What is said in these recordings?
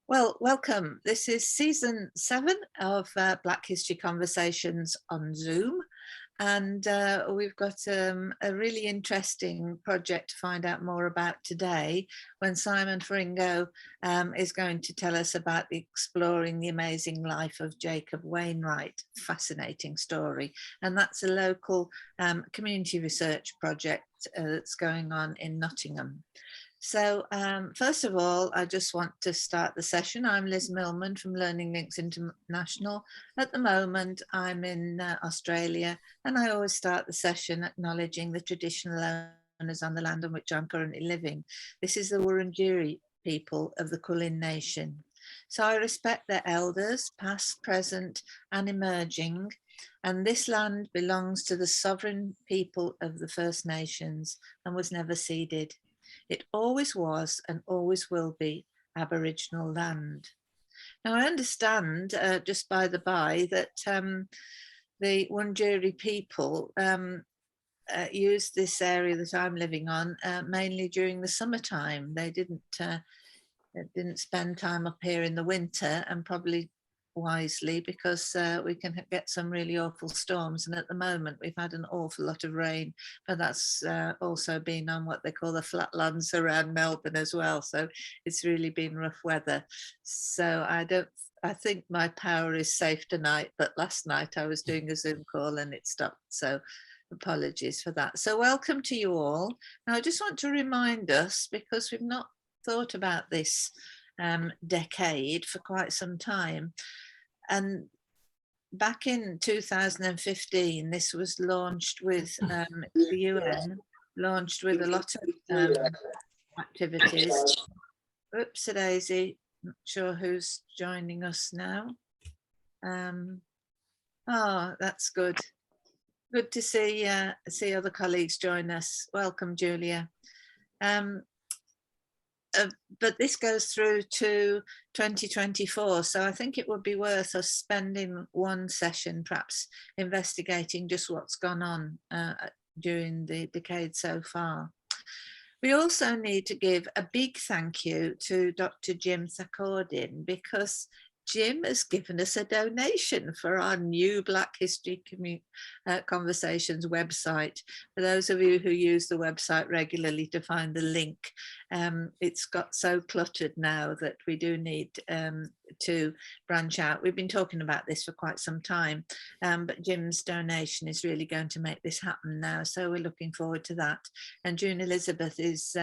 Well, welcome. This is season 7 of Black History Conversations on Zoom. And we've got a really interesting project to find out more about today when Simon Ferrigno is going to tell us about exploring the amazing life of Jacob Wainwright. Fascinating story. And that's a local community research project that's going on in Nottingham. So first of all, I just want to start the session. I'm Liz Millman from Learning Links International. At the moment, I'm in Australia, and I always start the session acknowledging the traditional owners on the land on which I'm currently living. This is the Wurundjeri people of the Kulin Nation. So I respect their elders, past, present, and emerging, and this land belongs to the sovereign people of the First Nations and was never ceded. It always was and always will be Aboriginal land. Now, I understand, just by the by, that the Wurundjeri people used this area that I'm living on mainly during the summertime. They didn't spend time up here in the winter, and probably wisely, because we can get some really awful storms, and at the moment we've had an awful lot of rain, but that's also been on what they call the flatlands around Melbourne as well, so it's really been rough weather. So I think my power is safe tonight, but last night I was doing a Zoom call and it stopped, so apologies for that. So welcome to you all. Now I just want to remind us, because we've not thought about this decade for quite some time. And back in 2015, this was launched with the UN, launched with a lot of activities. Oops, daisy, not sure who's joining us now. Oh, that's good. Good to see other colleagues join us. Welcome, Julia. But this goes through to 2024, so I think it would be worth us spending one session perhaps investigating just what's gone on during the decade so far. We also need to give a big thank you to Dr. Jim Thakordin, because Jim has given us a donation for our new Black History Conversations website. For those of you who use the website regularly to find the link, it's got so cluttered now that we do need to branch out. We've been talking about this for quite some time, but Jim's donation is really going to make this happen now, so we're looking forward to that. And June Elizabeth is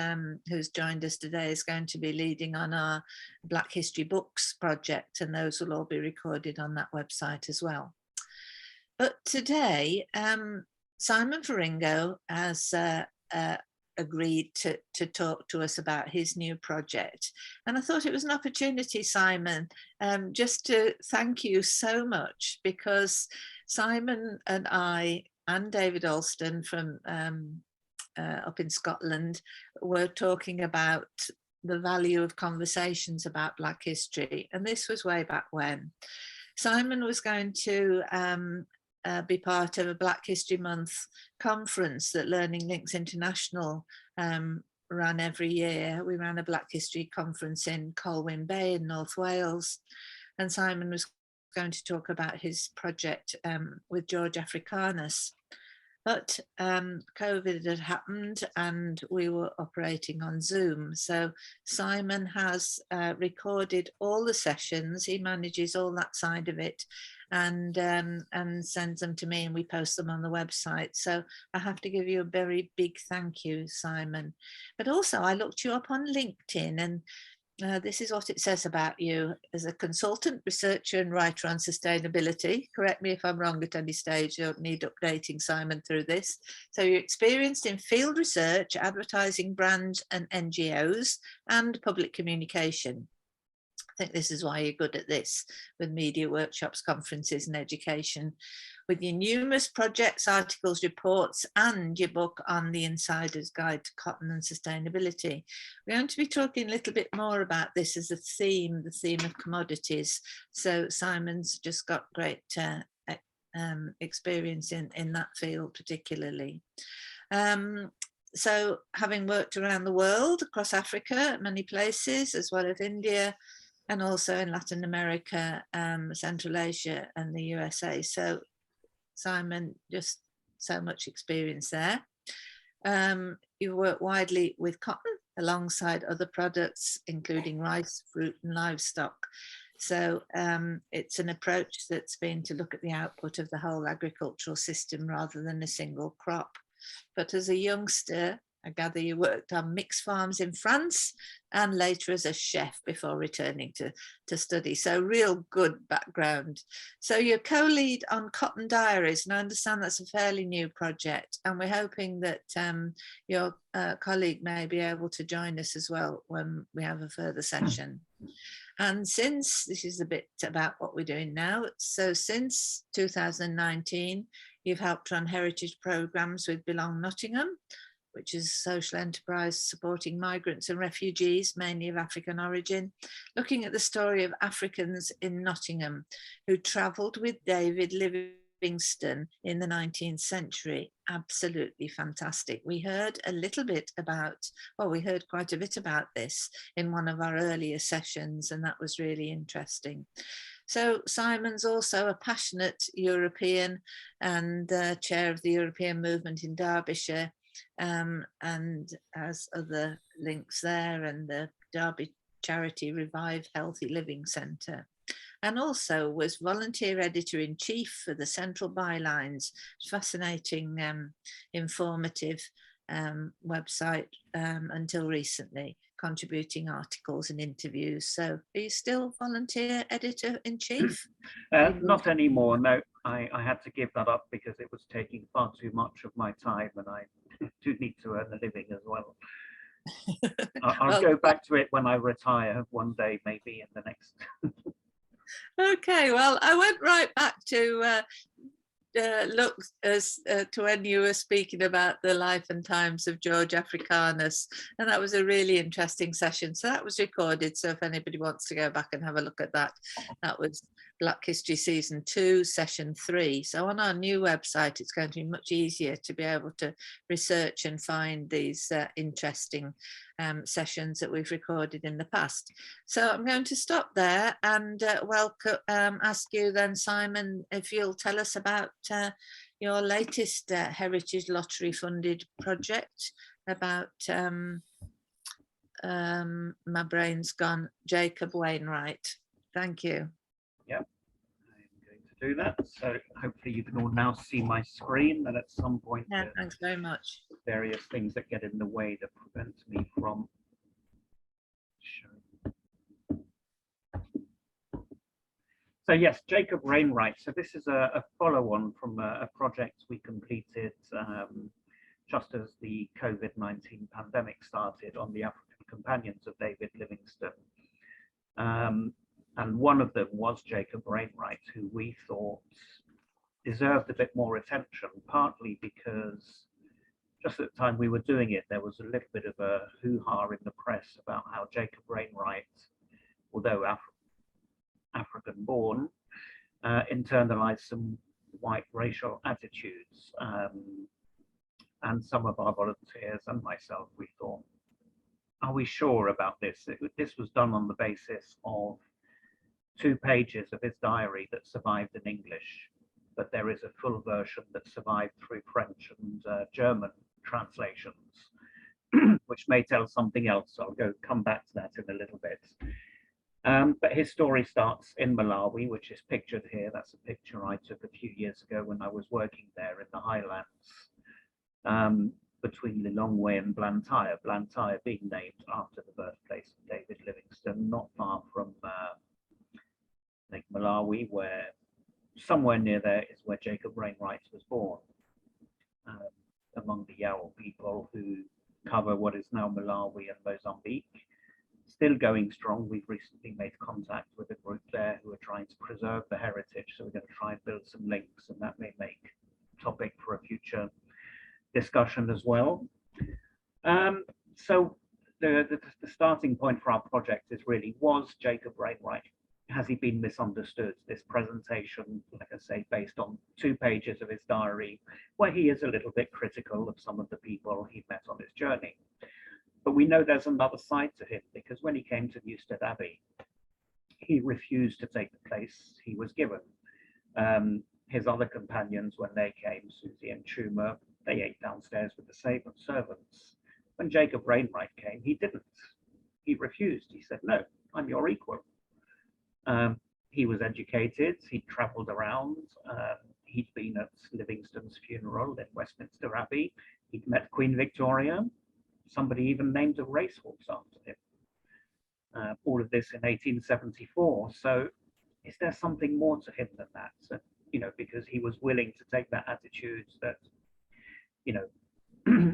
who's joined us today, is going to be leading on our Black History Books project, and those will all be recorded on that website as well. But today, Simon Ferrigno has agreed to talk to us about his new project. And I thought it was an opportunity, Simon, just to thank you so much, because Simon and I and David Alston from up in Scotland were talking about the value of conversations about Black history. And this was way back when. Simon was going to be part of a Black History Month conference that Learning Links International ran every year. We ran a Black History conference in Colwyn Bay in North Wales, and Simon was going to talk about his project with George Africanus. But COVID had happened and we were operating on Zoom. So Simon has recorded all the sessions. He manages all that side of it, and sends them to me, and we post them on the website. So I have to give you a very big thank you, Simon. But also I looked you up on LinkedIn, and this is what it says about you: as a consultant, researcher and writer on sustainability. Correct me if I'm wrong at any stage, you don't need updating, Simon, through this. So you're experienced in field research, advertising, brands and NGOs, and public communication. I think this is why you're good at this, with media workshops, conferences and education, with your numerous projects, articles, reports, and your book on the Insider's Guide to Cotton and Sustainability. We're going to be talking a little bit more about this as a theme, the theme of commodities. So Simon's just got great experience in that field particularly. So having worked around the world, across Africa, many places, as well as India, and also in Latin America, Central Asia and the USA. So Simon, just so much experience there. You work widely with cotton alongside other products, including rice, fruit and livestock. So it's an approach that's been to look at the output of the whole agricultural system rather than a single crop. But as a youngster, I gather you worked on mixed farms in France and later as a chef before returning to study. So real good background. So you're co-lead on Cotton Diaries, and I understand that's a fairly new project. And we're hoping that your colleague may be able to join us as well when we have a further session. And since, this is a bit about what we're doing now, so since 2019, you've helped run heritage programs with Belong Nottingham, which is a social enterprise supporting migrants and refugees, mainly of African origin, looking at the story of Africans in Nottingham who travelled with David Livingstone in the 19th century. Absolutely fantastic. We heard a little bit about, well, we heard quite a bit about this in one of our earlier sessions, and that was really interesting. So Simon's also a passionate European and chair of the European movement in Derbyshire, and has other links there, and the Derby charity Revive Healthy Living Centre, and also was volunteer editor-in-chief for the Central Bylines, fascinating, informative website until recently, contributing articles and interviews. So are you still volunteer editor-in-chief? Not anymore, no. I had to give that up because it was taking far too much of my time, and I do need to earn a living as well. I'll go back to it when I retire one day, maybe in the next. Okay, well, I went right back to look as to when you were speaking about the life and times of George Africanus, and that was a really interesting session. So that was recorded, so if anybody wants to go back and have a look at that, that was Black History Season 2, Session 3. So on our new website, it's going to be much easier to be able to research and find these interesting sessions that we've recorded in the past. So I'm going to stop there and ask you then, Simon, if you'll tell us about your latest Heritage Lottery funded project about, my brain's gone, Jacob Wainwright. Thank you. Yep, I'm going to do that. So hopefully you can all now see my screen, and at some point, yeah, thanks very much. Various things that get in the way that prevent me from showing. So yes, Jacob Wainwright. So this is a follow-on from a project we completed just as the COVID-19 pandemic started on the African companions of David Livingstone. And one of them was Jacob Wainwright, who we thought deserved a bit more attention, partly because just at the time we were doing it, there was a little bit of a hoo-ha in the press about how Jacob Wainwright, although African-born, internalized some white racial attitudes. And some of our volunteers and myself, we thought, are we sure about this? This was done on the basis of 2 pages of his diary that survived in English, but there is a full version that survived through French and German translations, which may tell something else. So I'll come back to that in a little bit. But his story starts in Malawi, which is pictured here. That's a picture I took a few years ago when I was working there in the highlands, between Lilongwe and Blantyre. Blantyre being named after the birthplace of David Livingstone, not far from Lake Malawi, where somewhere near there is where Jacob Wainwright was born, among the Yao people who cover what is now Malawi and Mozambique. Still going strong. We've recently made contact with a group there who are trying to preserve the heritage, so we're going to try and build some links, and that may make topic for a future discussion as well. So the starting point for our project is really, was Jacob Wainwright, has he been misunderstood? This presentation, like I say, based on 2 pages of his diary, where he is a little bit critical of some of the people he met on his journey. But we know there's another side to him, because when he came to Newstead Abbey, he refused to take the place he was given. His other companions, when they came, Susie and Chuma, they ate downstairs with the servants. When Jacob Wainwright came, he didn't. He refused. He said, "No, I'm your equal." He was educated. He travelled around. He'd been at Livingstone's funeral in Westminster Abbey. He'd met Queen Victoria. Somebody even named a racehorse after him. All of this in 1874. So is there something more to him than that? So, you know, because he was willing to take that attitude that, you know,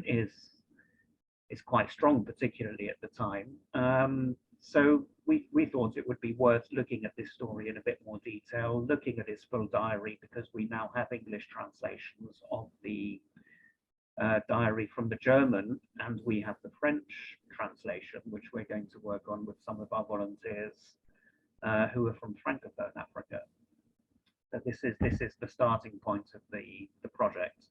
is quite strong, particularly at the time. So we thought it would be worth looking at this story in a bit more detail, looking at his full diary, because we now have English translations of the diary from the German, and we have the French translation, which we're going to work on with some of our volunteers who are from Francophone Africa. So this is the starting point of the project.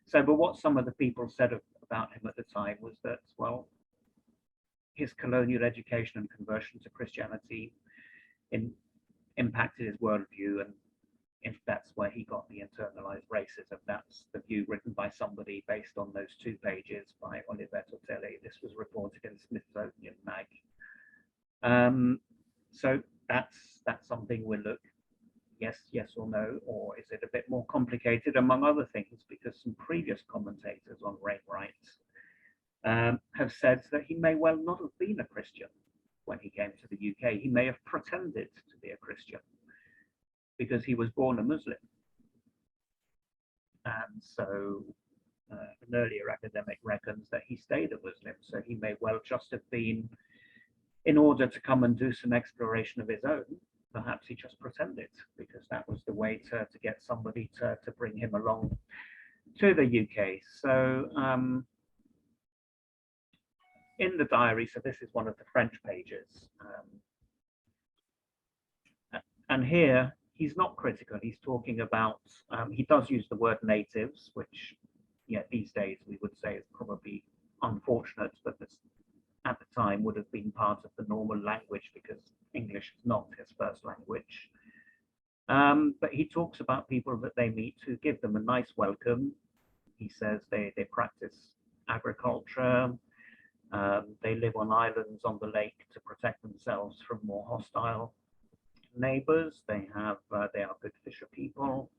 So, but what some of the people said about him at the time was that, well, his colonial education and conversion to Christianity impacted his worldview, and if that's where he got the internalized racism, that's the view written by somebody based on those 2 pages by Oliver Tortelli. This was reported in Smithsonian Mag. So that's something we'll look, yes or no, or is it a bit more complicated, among other things, because some previous commentators on Wainwright have said that he may well not have been a Christian when he came to the UK. He may have pretended to be a Christian because he was born a Muslim. And so an earlier academic reckons that he stayed a Muslim. So he may well just have been, in order to come and do some exploration of his own, perhaps he just pretended, because that was the way to get somebody to bring him along to the UK. So in the diary, so this is one of the French pages. And here, he's not critical. He's talking about, he does use the word natives, which, yeah, these days we would say is probably unfortunate, but this, at the time, would have been part of the normal language because English is not his first language. But he talks about people that they meet who give them a nice welcome. He says they practice agriculture. They live on islands on the lake to protect themselves from more hostile neighbors. They are good fisher people.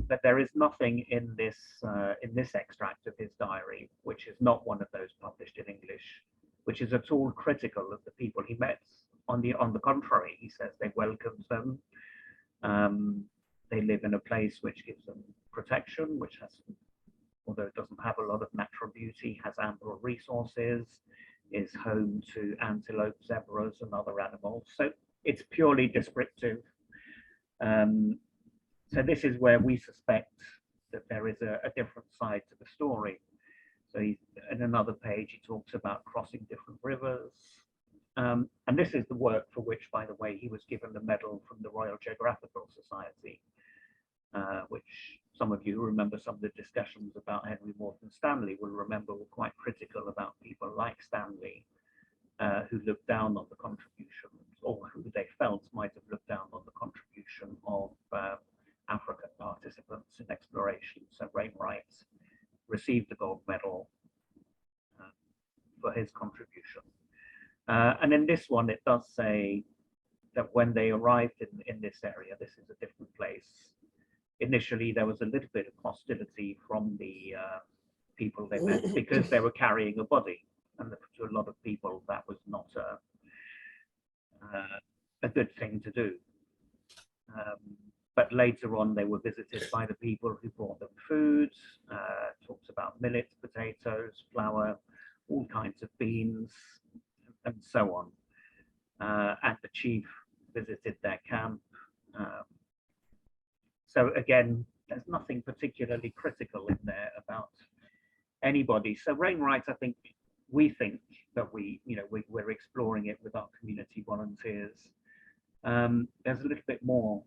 But there is nothing in this extract of his diary, which is not one of those published in English, which is at all critical of the people he met. On the contrary, he says they welcomed them. They live in a place which gives them protection, which has, although it doesn't have a lot of natural beauty, has ample resources, is home to antelope, zebras, and other animals. So it's purely descriptive. So this is where we suspect that there is a different side to the story. So in another page, he talks about crossing different rivers. And this is the work for which, by the way, he was given the medal from the Royal Geographical Society, which some of you who remember some of the discussions about Henry Morton Stanley will remember were quite critical about people like Stanley, who looked down on the contributions, or who they felt might have looked down on the contribution of African participants in exploration. So Wainwright received the gold medal for his contribution. And in this one, it does say that when they arrived in this area, this is a different place. Initially, there was a little bit of hostility from the people they met because they were carrying a body. And to a lot of people, that was not a good thing to do. But later on, they were visited by the people who brought them food, talks about millet, potatoes, flour, all kinds of beans, and so on. And the chief visited their camp. So again, there's nothing particularly critical in there about anybody. So Wainwright, I think, we think that we're exploring it with our community volunteers. There's a little bit more.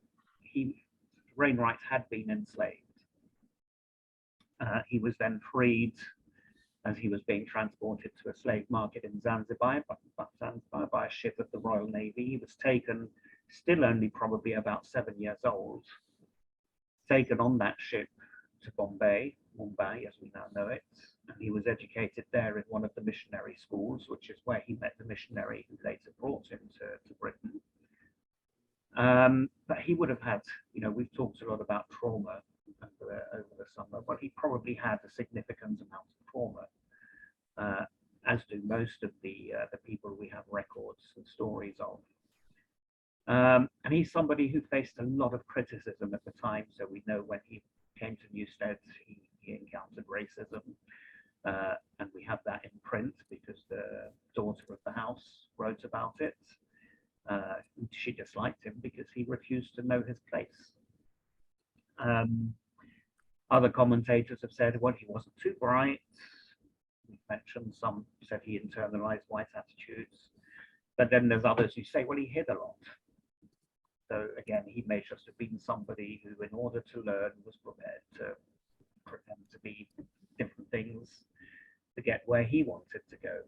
Wainwright had been enslaved. He was then freed as he was being transported to a slave market in Zanzibar, by a ship of the Royal Navy. He was taken, still only probably about 7 years old, taken on that ship to Mumbai as we now know it, and he was educated there in one of the missionary schools, which is where he met the missionary who later brought him to Britain. But he would have had, we've talked a lot about trauma over the summer, but he probably had a significant amount of trauma, as do most of the people we have records and stories of. And he's somebody who faced a lot of criticism at the time. So we know when he came to Newstead, he encountered racism. And we have that in print because the daughter of the house wrote about it. She disliked him because he refused to know his place. Other commentators have said, well, he wasn't too bright. We mentioned some said he internalized white attitudes. But then there's others who say, well, he hid a lot. So again, he may just have been somebody who, in order to learn, was prepared to pretend to be different things to get where he wanted to go.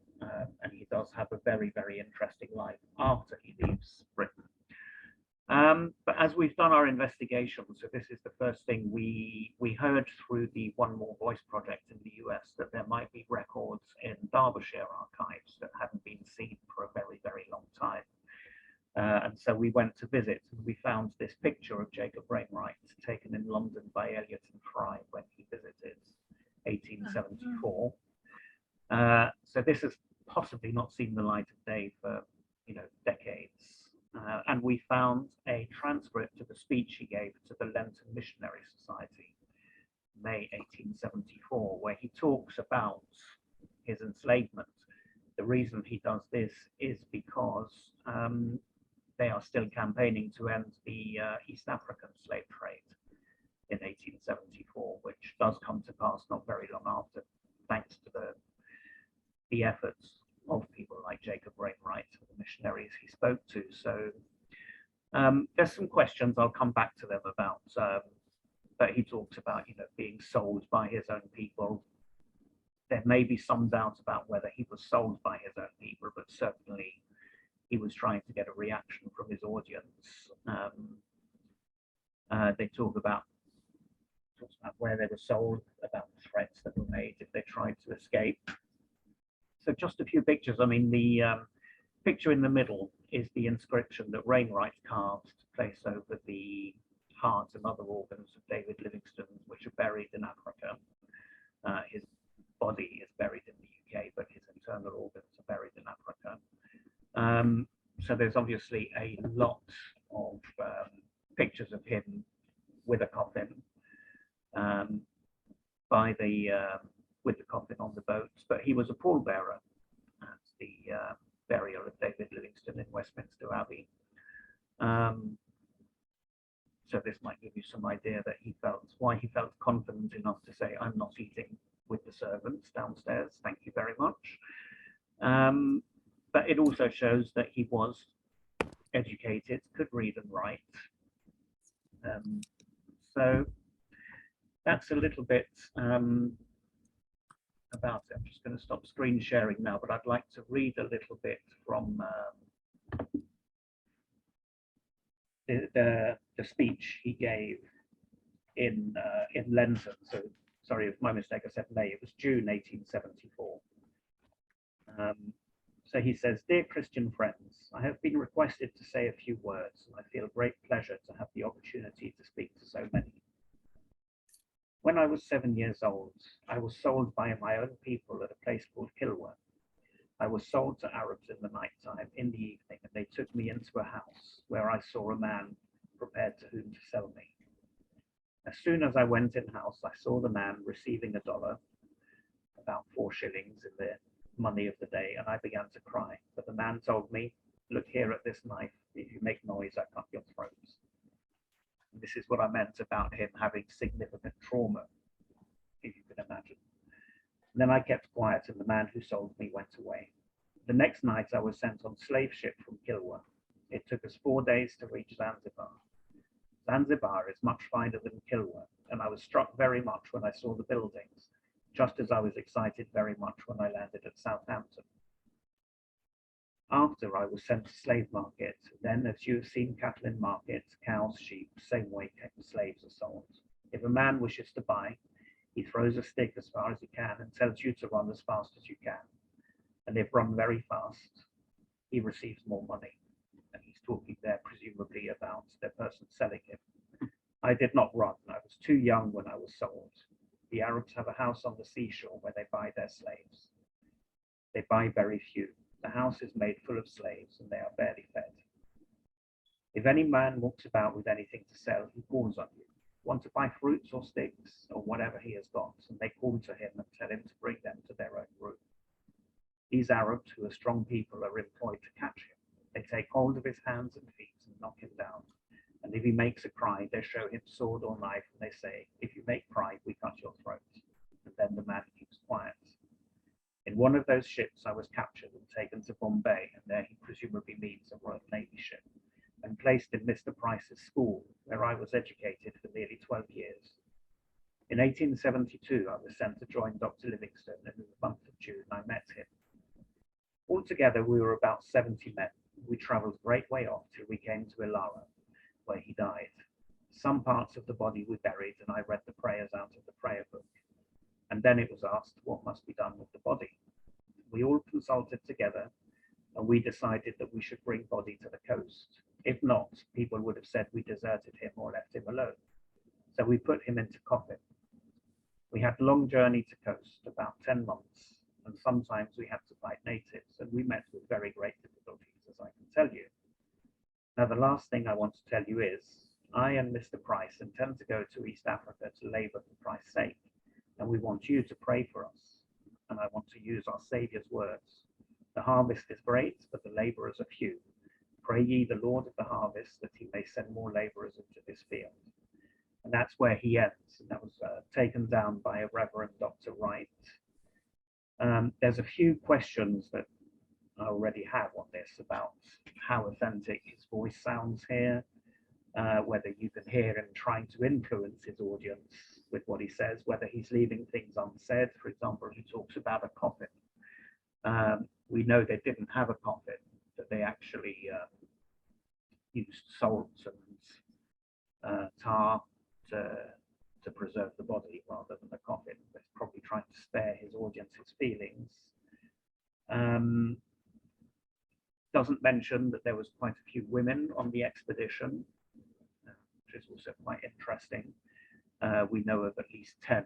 And he does have a very, very interesting life after he leaves Britain. But as we've done our investigation, so this is the first thing we heard through the One More Voice project in the US, that there might be records in Derbyshire archives that hadn't been seen for a very, very long time. And so we went to visit, and we found this picture of Jacob Wainwright taken in London by Eliot and Fry when he visited 1874. So this has possibly not seen the light of day for decades. And we found a transcript of a speech he gave to the Lenten Missionary Society, May 1874, where he talks about his enslavement. The reason he does this is because they are still campaigning to end the East African slave trade in 1874, which does come to pass not very long after, thanks to the efforts of people like Jacob Wainwright and the missionaries he spoke to. So there's some questions, I'll come back to them about, but he talks about being sold by his own people. There may be some doubt about whether he was sold by his own people, but certainly he was trying to get a reaction from his audience. They talk about where they were sold, about the threats that were made if they tried to escape. So just a few pictures. I mean, the picture in the middle is the inscription that Wainwright carved to place over the heart and other organs of David Livingstone, which are buried in Africa. His body is buried in the UK, but his internal organs are buried in Africa. So there's obviously a lot of pictures of him with a coffin, with the coffin on the boat, but he was a pallbearer at the burial of David Livingstone in Westminster Abbey. So this might give you some idea that why he felt confident enough to say, I'm not eating with the servants downstairs, thank you very much. But it also shows that he was educated, could read and write. So that's a little bit about it. I'm just going to stop screen sharing now, but I'd like to read a little bit from the speech he gave in Lenten. So sorry, it's my mistake, I said May, it was June 1874. So he says, dear Christian friends, I have been requested to say a few words, and I feel great pleasure to have the opportunity to speak to so many. When I was 7 years old, I was sold by my own people at a place called Kilwa. I was sold to Arabs in the nighttime, in the evening, and they took me into a house where I saw a man prepared to whom to sell me. As soon as I went in-house, I saw the man receiving $1, about 4 shillings in the money of the day, and I began to cry. But the man told me, look here at this knife. If you make noise, I cut your throats. And this is what I meant about him having significant trauma, if you can imagine. And then I kept quiet, and the man who sold me went away. The next night, I was sent on slave ship from Kilwa. It took us 4 days to reach Zanzibar. Zanzibar is much finer than Kilwa, and I was struck very much when I saw the buildings. just as I was excited very much when I landed at Southampton. After I was sent to slave market, then as you have seen cattle in markets, cows, sheep, same way slaves are sold. If a man wishes to buy, he throws a stick as far as he can and tells you to run as fast as you can. And if run very fast, he receives more money. And he's talking there presumably about the person selling him. I did not run. I was too young when I was sold. The Arabs have a house on the seashore where they buy their slaves. They buy very few. The house is made full of slaves and they are barely fed. If any man walks about with anything to sell, he calls on you. Want to buy fruits or sticks or whatever he has got, and they call to him and tell him to bring them to their own room. These Arabs, who are strong people, are employed to catch him. They take hold of his hands and feet and knock him down. And if he makes a cry, they show him sword or knife, and they say, if you make cry, we cut your throat. And then the man keeps quiet. In one of those ships, I was captured and taken to Bombay, and there he presumably means a Royal Navy ship, and placed in Mr. Price's school, where I was educated for nearly 12 years. In 1872, I was sent to join Dr. Livingstone, and in the month of June, I met him. Altogether, we were about 70 men. We travelled a great way off till we came to Ilara, where he died. Some parts of the body we buried, and I read the prayers out of the prayer book. And then it was asked what must be done with the body. We all consulted together, and we decided that we should bring body to the coast. If not, people would have said we deserted him or left him alone. So we put him into coffin. We had a long journey to coast, about 10 months, and sometimes we had to fight natives, and we met with very great difficulties, as I can tell you. Now, the last thing I want to tell you is, I and Mr. Price intend to go to East Africa to labour for Christ's sake, and we want you to pray for us. And I want to use our Saviour's words. The harvest is great, but the labourers are few. Pray ye the Lord of the harvest that he may send more labourers into this field. And that's where he ends. And that was taken down by a Reverend Dr. Wright. There's a few questions that I already have on this about how authentic his voice sounds here, whether you can hear him trying to influence his audience with what he says, whether he's leaving things unsaid. For example, he talks about a coffin. We know they didn't have a coffin, that they actually used salt and tar to preserve the body rather than a coffin. They're probably trying to spare his audience's feelings. Doesn't mention that there was quite a few women on the expedition, which is also quite interesting. We know of at least 10,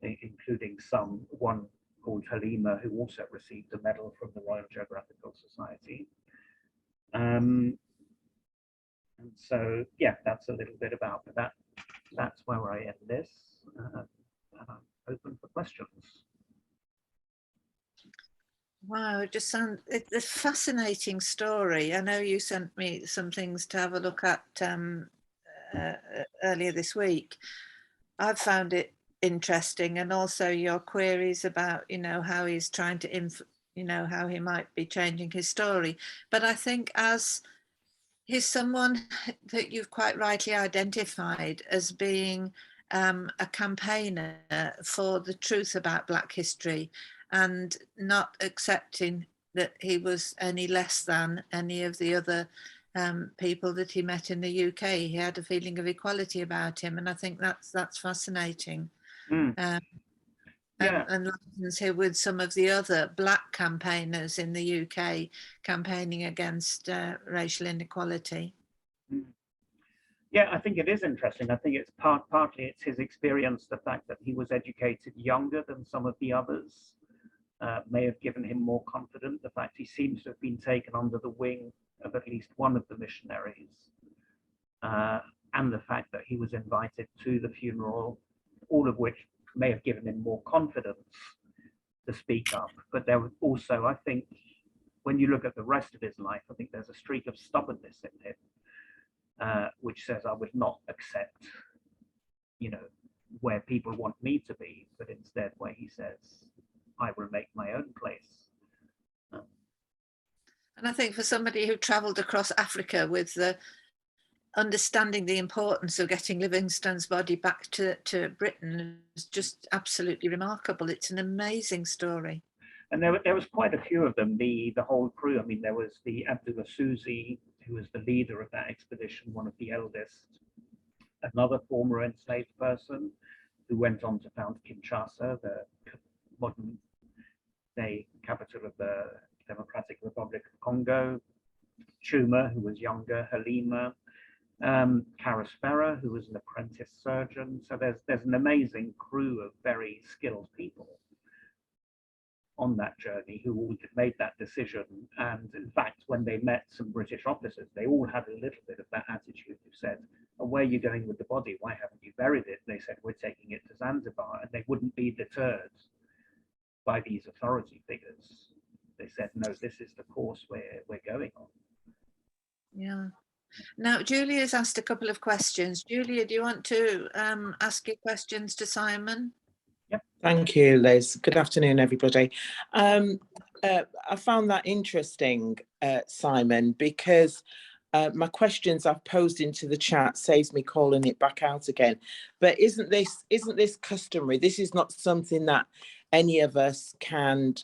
including one called Halima, who also received a medal from the Royal Geographical Society. And so, yeah, that's a little bit about that. That's where I end this. And I'm open for questions. Wow, it's a fascinating story. I know you sent me some things to have a look at earlier this week. I've found it interesting, and also your queries about, how he's trying to, how he might be changing his story. But I think as he's someone that you've quite rightly identified as being a campaigner for the truth about Black history, and not accepting that he was any less than any of the other people that he met in the UK. He had a feeling of equality about him, and I think that's fascinating. Yeah. And lines here with some of the other Black campaigners in the UK campaigning against racial inequality. Yeah, I think it is interesting. I think it's partly it's his experience, the fact that he was educated younger than some of the others may have given him more confidence. The fact he seems to have been taken under the wing of at least one of the missionaries, and the fact that he was invited to the funeral, all of which may have given him more confidence to speak up. But there was also, I think, when you look at the rest of his life, I think there's a streak of stubbornness in him, which says, I would not accept, where people want me to be, but instead where he says, I will make my own place. And I think for somebody who travelled across Africa with the understanding the importance of getting Livingstone's body back to Britain is just absolutely remarkable. It's an amazing story. And there was quite a few of them, the whole crew. I mean, there was the Abdullah Susi, who was the leader of that expedition, one of the eldest, another former enslaved person who went on to found Kinshasa, the modern day capital of the Democratic Republic of Congo, Chuma, who was younger, Halima, Karis Ferrer, who was an apprentice surgeon. So there's an amazing crew of very skilled people on that journey who all made that decision. And in fact, when they met some British officers, they all had a little bit of that attitude who said, oh, where are you going with the body? Why haven't you buried it? They said, we're taking it to Zanzibar. And they wouldn't be deterred by these authority figures. They said, no, this is the course we're going on. Yeah. Now, Julia's asked a couple of questions. Julia, do you want to ask your questions to Simon? Yep. Thank you, Liz. Good afternoon, everybody. I found that interesting, Simon, because my questions I've posed into the chat saves me calling it back out again. But isn't this customary? This is not something that any of us can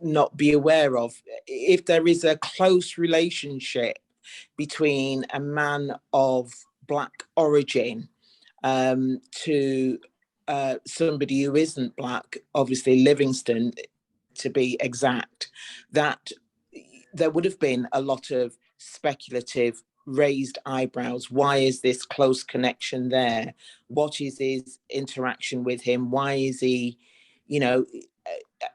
not be aware of. If there is a close relationship between a man of Black origin to somebody who isn't Black, obviously Livingstone to be exact, that there would have been a lot of speculative raised eyebrows. Why is this close connection there? What is his interaction with him? Why is he, you know,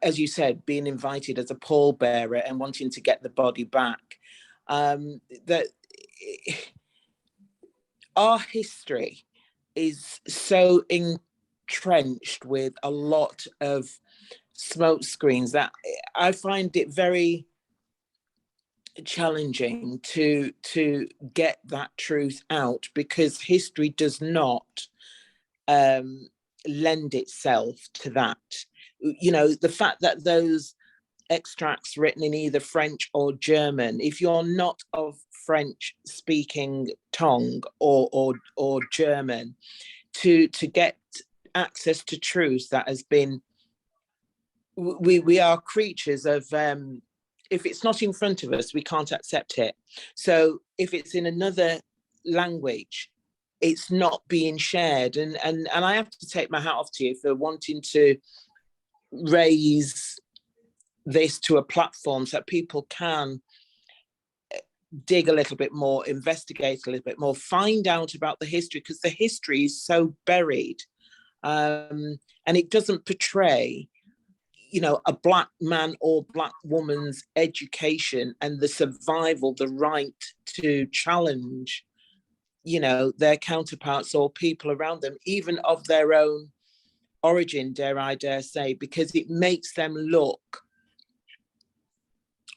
as you said, being invited as a pallbearer and wanting to get the body back? That our history is so entrenched with a lot of smoke screens that I find it very challenging to get that truth out, because history does not lend itself to that. You know, the fact that those extracts written in either French or German, if you're not of French speaking tongue or German, to get access to truth that has been, we are creatures of if it's not in front of us, we can't accept it. So if it's in another language, it's not being shared. And I have to take my hat off to you for wanting to raise this to a platform so that people can dig a little bit more, investigate a little bit more, find out about the history, because the history is so buried, and it doesn't portray, you know, a Black man or Black woman's education and the survival, the right to challenge, you know, their counterparts or people around them, even of their own origin, dare say, because it makes them look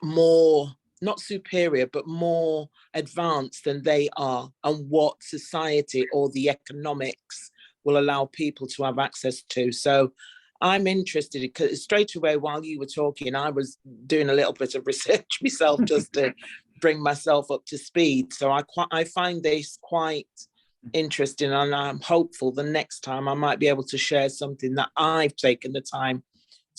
more, not superior, but more advanced than they are, and what society or the economics will allow people to have access to. So I'm interested, because straight away while you were talking, I was doing a little bit of research myself just to bring myself up to speed. So I find this quite interesting, and I'm hopeful the next time I might be able to share something that I've taken the time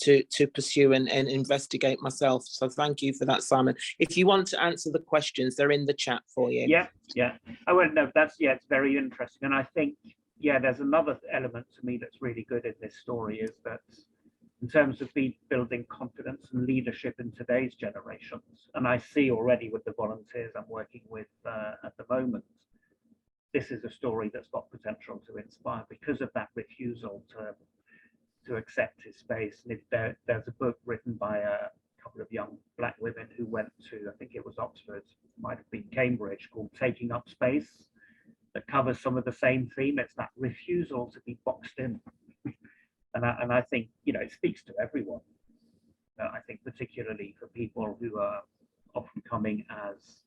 to pursue and investigate myself. So thank you for that, Simon. If you want to answer the questions, they're in the chat for you. Yeah. I won't know. It's very interesting. And I think, there's another element to me that's really good in this story, is that in terms of building confidence and leadership in today's generations, and I see already with the volunteers I'm working with at the moment, this is a story that's got potential to inspire because of that refusal to accept his space. And there's a book written by a couple of young Black women who went to, I think it was Oxford, might have been Cambridge, called Taking Up Space, that covers some of the same theme. It's that refusal to be boxed in. And I think, it speaks to everyone. I think particularly for people who are often coming as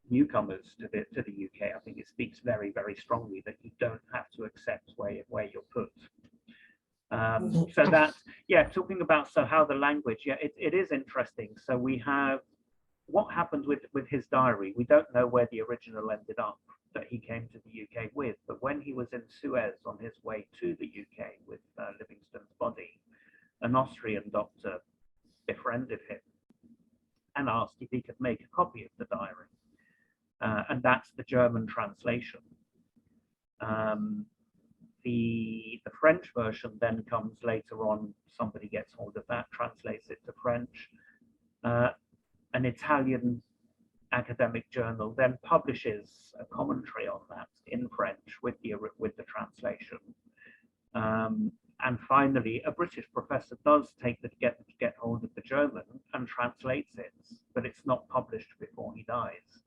newcomers to the UK, I think it speaks very, very strongly that you don't have to accept where you're put. So that, talking about how the language, it is interesting. So we have what happened with his diary, we don't know where the original ended up that he came to the UK with, but when he was in Suez on his way to the UK with Livingstone's body, an Austrian doctor befriended him and asked if he could make a copy of the diary. And that's the German translation. The French version then comes later on. Somebody gets hold of that, translates it to French. An Italian academic journal then publishes a commentary on that in French with the translation. And finally, a British professor does get hold of the German and translates it, but it's not published before he dies.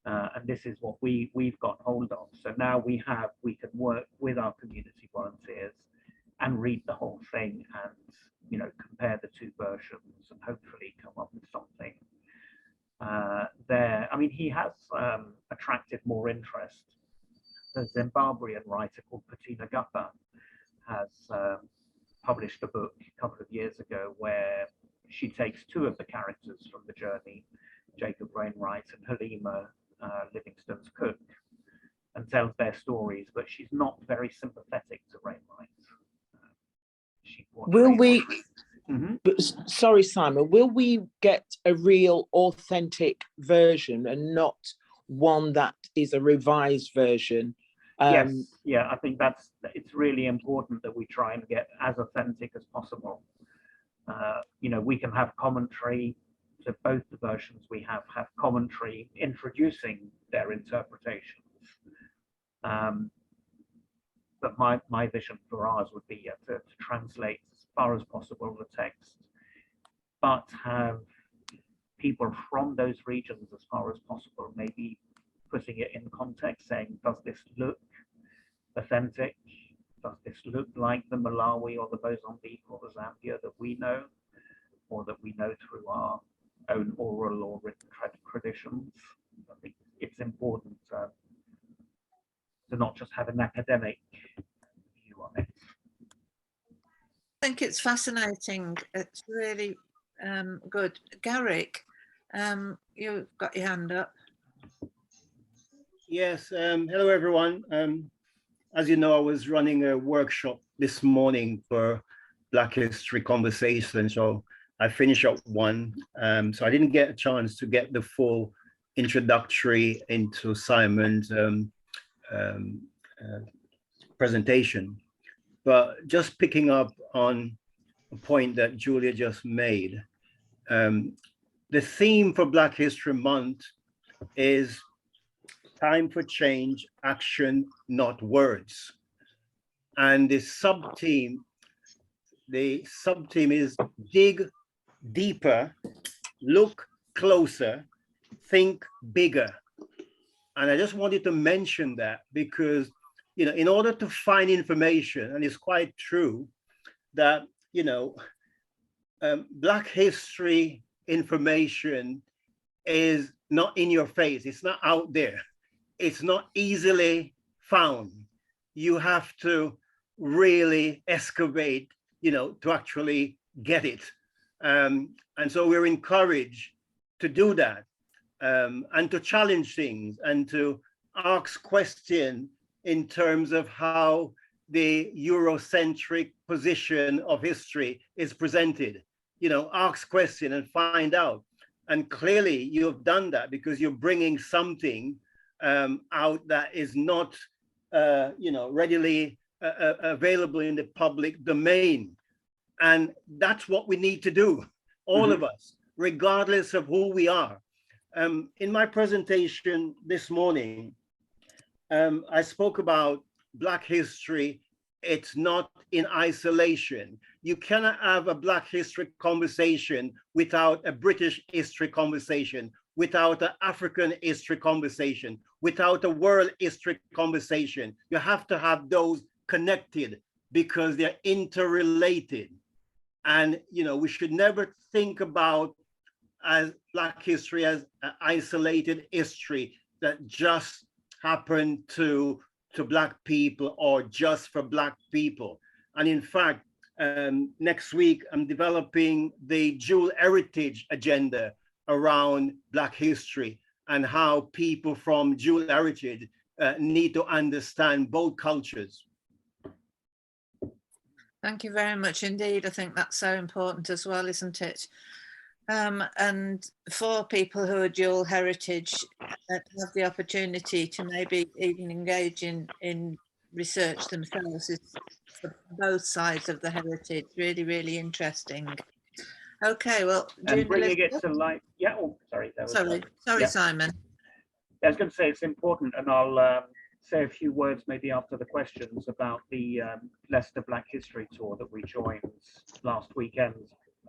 And this is what we've got hold of. So now we can work with our community volunteers and read the whole thing and compare the two versions and hopefully come up with something there. I mean, he has attracted more interest. The Zimbabwean writer called Patina Gappa has published a book a couple of years ago where she takes two of the characters from the journey, Jacob Wainwright and Halima, Livingstone's cook, and tells their stories, but she's not very sympathetic to Wainwright. Will we, Mm-hmm. Sorry, Simon, will we get a real authentic version and not one that is a revised version? Yes, yeah, I think it's really important that we try and get as authentic as possible. We can have commentary, so both the versions we have commentary introducing their interpretations. But my vision for ours would be to translate as far as possible the text, but have people from those regions as far as possible, maybe putting it in context, saying, does this look authentic? Does this look like the Malawi or the Mozambique or the Zambia that we know, or that we know through our own oral or written traditions? I think it's important to not just have an academic view on it. I think it's fascinating. It's really good. Garrick, you've got your hand up. Yes, hello everyone. As you know, I was running a workshop this morning for Black History Conversation, so I finished up one. So I didn't get a chance to get the full introductory into Simon's presentation, but just picking up on a point that Julia just made. The theme for Black History Month is time for change, action, not words. And the sub-theme is dig deeper, look closer, think bigger. And I just wanted to mention that because, in order to find information, and it's quite true that, Black history information is not in your face. It's not out there. It's not easily found. You have to really excavate, to actually get it. And so we're encouraged to do that, and to challenge things and to ask questions in terms of how the Eurocentric position of history is presented. Ask questions and find out. And clearly you have done that because you're bringing something out that is not, readily available in the public domain. And that's what we need to do, all of us, regardless of who we are. In my presentation this morning, I spoke about Black history. It's not in isolation. You cannot have a Black history conversation without a British history conversation, without an African history conversation, without a world history conversation. You have to have those connected because they're interrelated. And, we should never think about as Black history as an isolated history that just happened to Black people or just for Black people. And in fact, next week, I'm developing the dual heritage agenda around Black history and how people from dual heritage need to understand both cultures. Thank you very much indeed. I think that's so important as well, isn't it? And for people who are dual heritage, have the opportunity to maybe even engage in research themselves is for both sides of the heritage really, really interesting. Okay, well, And bringing it to life. Yeah, oh, sorry. Sorry, yeah. Simon. I was going to say it's important, and I'll say a few words maybe after the questions about the Leicester Black History Tour that we joined last weekend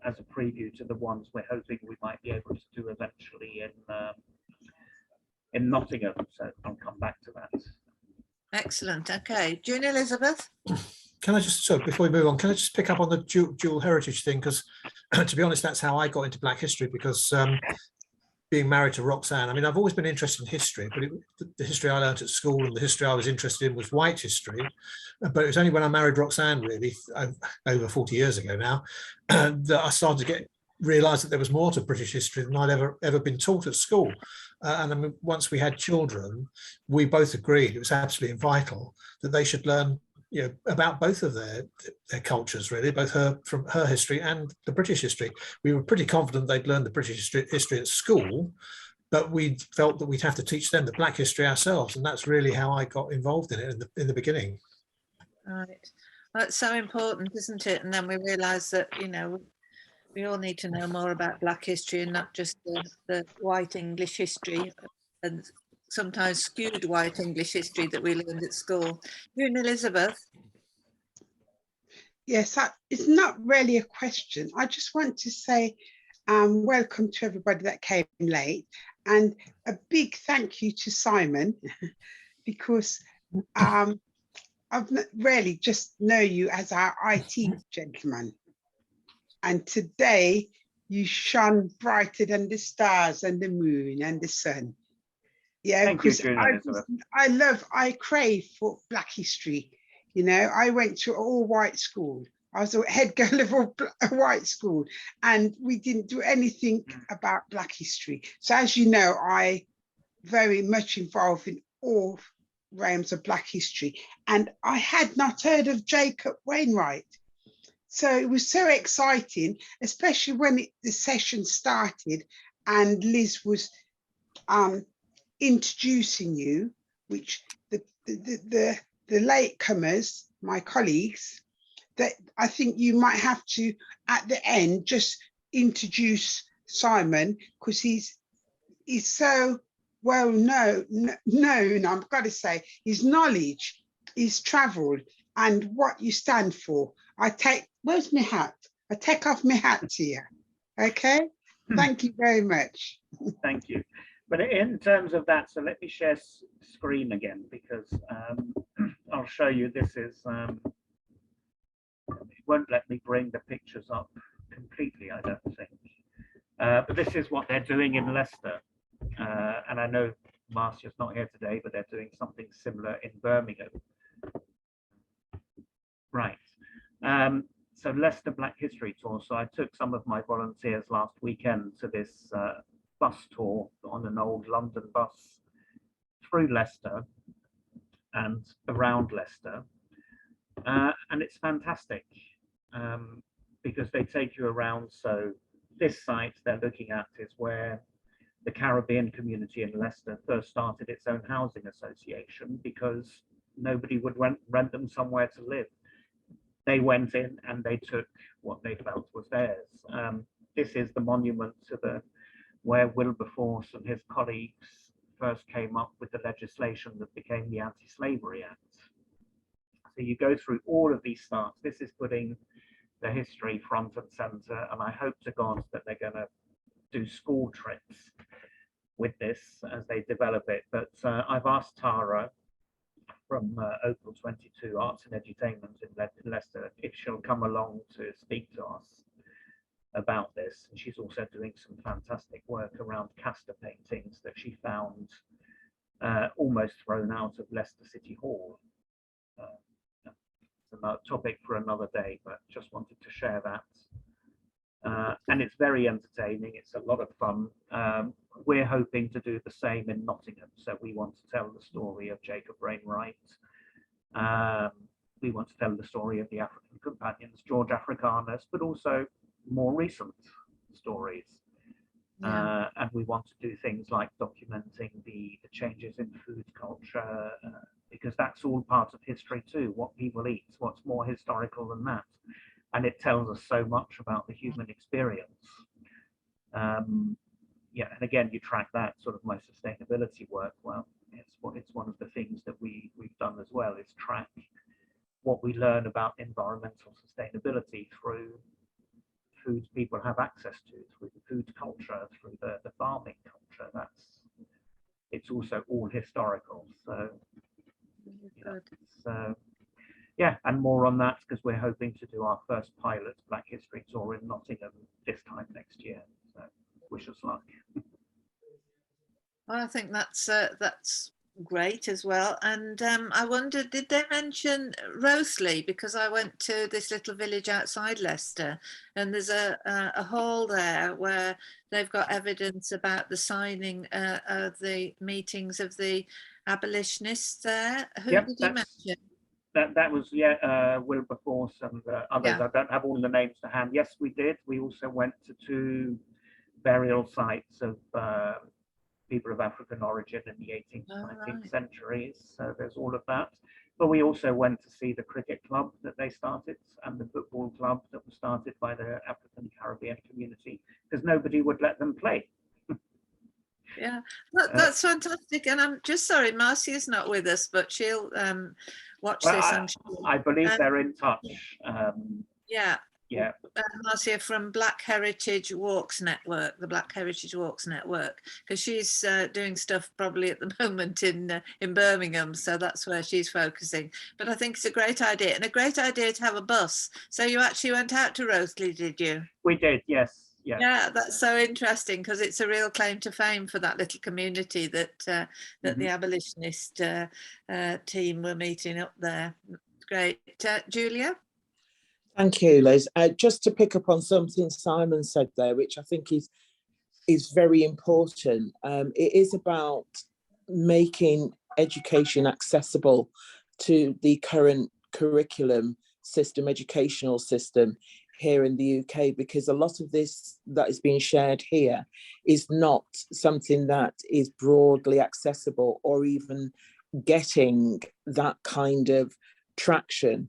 as a preview to the ones we're hoping we might be able to do eventually in Nottingham. So I'll come back to that. Excellent. Okay, June Elizabeth. Can I just, so before we move on, can I just pick up on the dual heritage thing? Because to be honest, that's how I got into Black history, because being married to Roxanne, I mean, I've always been interested in history, but the history I learned at school and the history I was interested in was white history. But it was only when I married Roxanne, really, over 40 years ago now, that I started to realise that there was more to British history than I'd ever been taught at school. And I mean, once we had children, we both agreed it was absolutely vital that they should learn, you know, about both of their cultures, really, both from her history and the British history. We were pretty confident they'd learn the British history at school, but we felt that we'd have to teach them the Black history ourselves, and that's really how I got involved in it in the beginning. Right, well, it's so important, isn't it? And then we realised that, you know, we all need to know more about Black history and not just the white English history and sometimes skewed white English history that we learned at school. June Elizabeth. Yes, it's not really a question. I just want to say welcome to everybody that came late, and a big thank you to Simon, because I've really just know you as our IT gentleman. And today you shone brighter than the stars and the moon and the sun. Yeah, because I crave for Black history. You know, I went to all white school. I was a head girl of a white school, and we didn't do anything about Black history. So as you know, I very much involved in all realms of Black history. And I had not heard of Jacob Wainwright. So it was so exciting, especially when the session started and Liz was introducing you, which the latecomers, my colleagues, that I think you might have to, at the end, just introduce Simon, because he's so well known, I've got to say, his knowledge, his travel, and what you stand for. Where's my hat? I take off my hat to you. Okay? Thank you very much. Thank you. But in terms of that, so let me share screen again, because I'll show you. This is, it won't let me bring the pictures up completely, I don't think. But this is what they're doing in Leicester. And I know Marcia's not here today, but they're doing something similar in Birmingham. Right. So Leicester Black History Tour. So I took some of my volunteers last weekend to this bus tour on an old London bus through Leicester and around Leicester. And it's fantastic because they take you around. So this site they're looking at is where the Caribbean community in Leicester first started its own housing association, because nobody would rent them somewhere to live. They went in and they took what they felt was theirs. This is the monument to where Wilberforce and his colleagues first came up with the legislation that became the Anti-Slavery Act. So you go through all of these starts. This is putting the history front and center, and I hope to God that they're going to do school trips with this as they develop it. But I've asked Tara from Opal 22 Arts and Entertainment in Leicester if she'll come along to speak to us about this. And she's also doing some fantastic work around Castor paintings that she found almost thrown out of Leicester City Hall. It's a topic for another day, but just wanted to share that. And it's very entertaining. It's a lot of fun. We're hoping to do the same in Nottingham. So we want to tell the story of Jacob Wainwright. We want to tell the story of the African companions, George Africanus, but also more recent stories. Yeah. And we want to do things like documenting the changes in food culture, because that's all part of history too, what people eat, what's more historical than that. And it tells us so much about the human experience. Yeah, and again, you track that sort of my sustainability work. Well, it's one of the things that we've done as well, is track what we learn about environmental sustainability through foods people have access to, through the food culture, through the farming culture. It's also all historical. So, yeah, and more on that, because we're hoping to do our first pilot Black History tour in Nottingham this time next year. So wish us luck. Well, I think that's great as well. And I wondered, did they mention Rothley? Because I went to this little village outside Leicester, and there's a hall there where they've got evidence about the signing of the meetings of the abolitionists there. Who did you mention? That was Wilberforce and others. Yeah. I don't have all the names to hand. Yes, we did. We also went to 2 burial sites of people of African origin in the 18th, 19th centuries. So there's all of that. But we also went to see the cricket club that they started and the football club that was started by the African Caribbean community, because nobody would let them play. Yeah, that's fantastic. And I'm just sorry, Marcy is not with us, but she'll watch this. I believe they're in touch. Yeah. Marcia from Black Heritage Walks Network, the Black Heritage Walks Network, because she's doing stuff probably at the moment in Birmingham, so that's where she's focusing. But I think it's a great idea, and a great idea to have a bus. So you actually went out to Rothley, did you? We did, yes. Yeah. Yeah, that's so interesting, because it's a real claim to fame for that little community that the abolitionist team were meeting up there. Great. Julia? Thank you, Liz. Just to pick up on something Simon said there, which I think is very important. It is about making education accessible to the current curriculum system, educational system here in the UK, because a lot of this that is being shared here is not something that is broadly accessible or even getting that kind of traction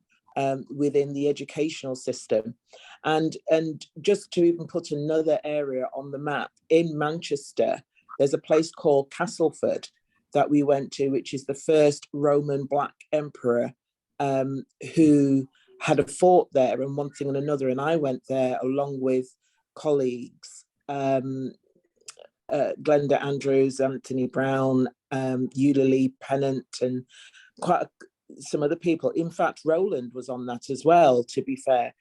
within the educational system. And just to even put another area on the map, in Manchester, there's a place called Castleford that we went to, which is the first Roman Black emperor who had a fort there, and one thing and another. And I went there along with colleagues, Glenda Andrews, Anthony Brown, Eulalie Pennant, and quite some other people. In fact, Roland was on that as well, to be fair.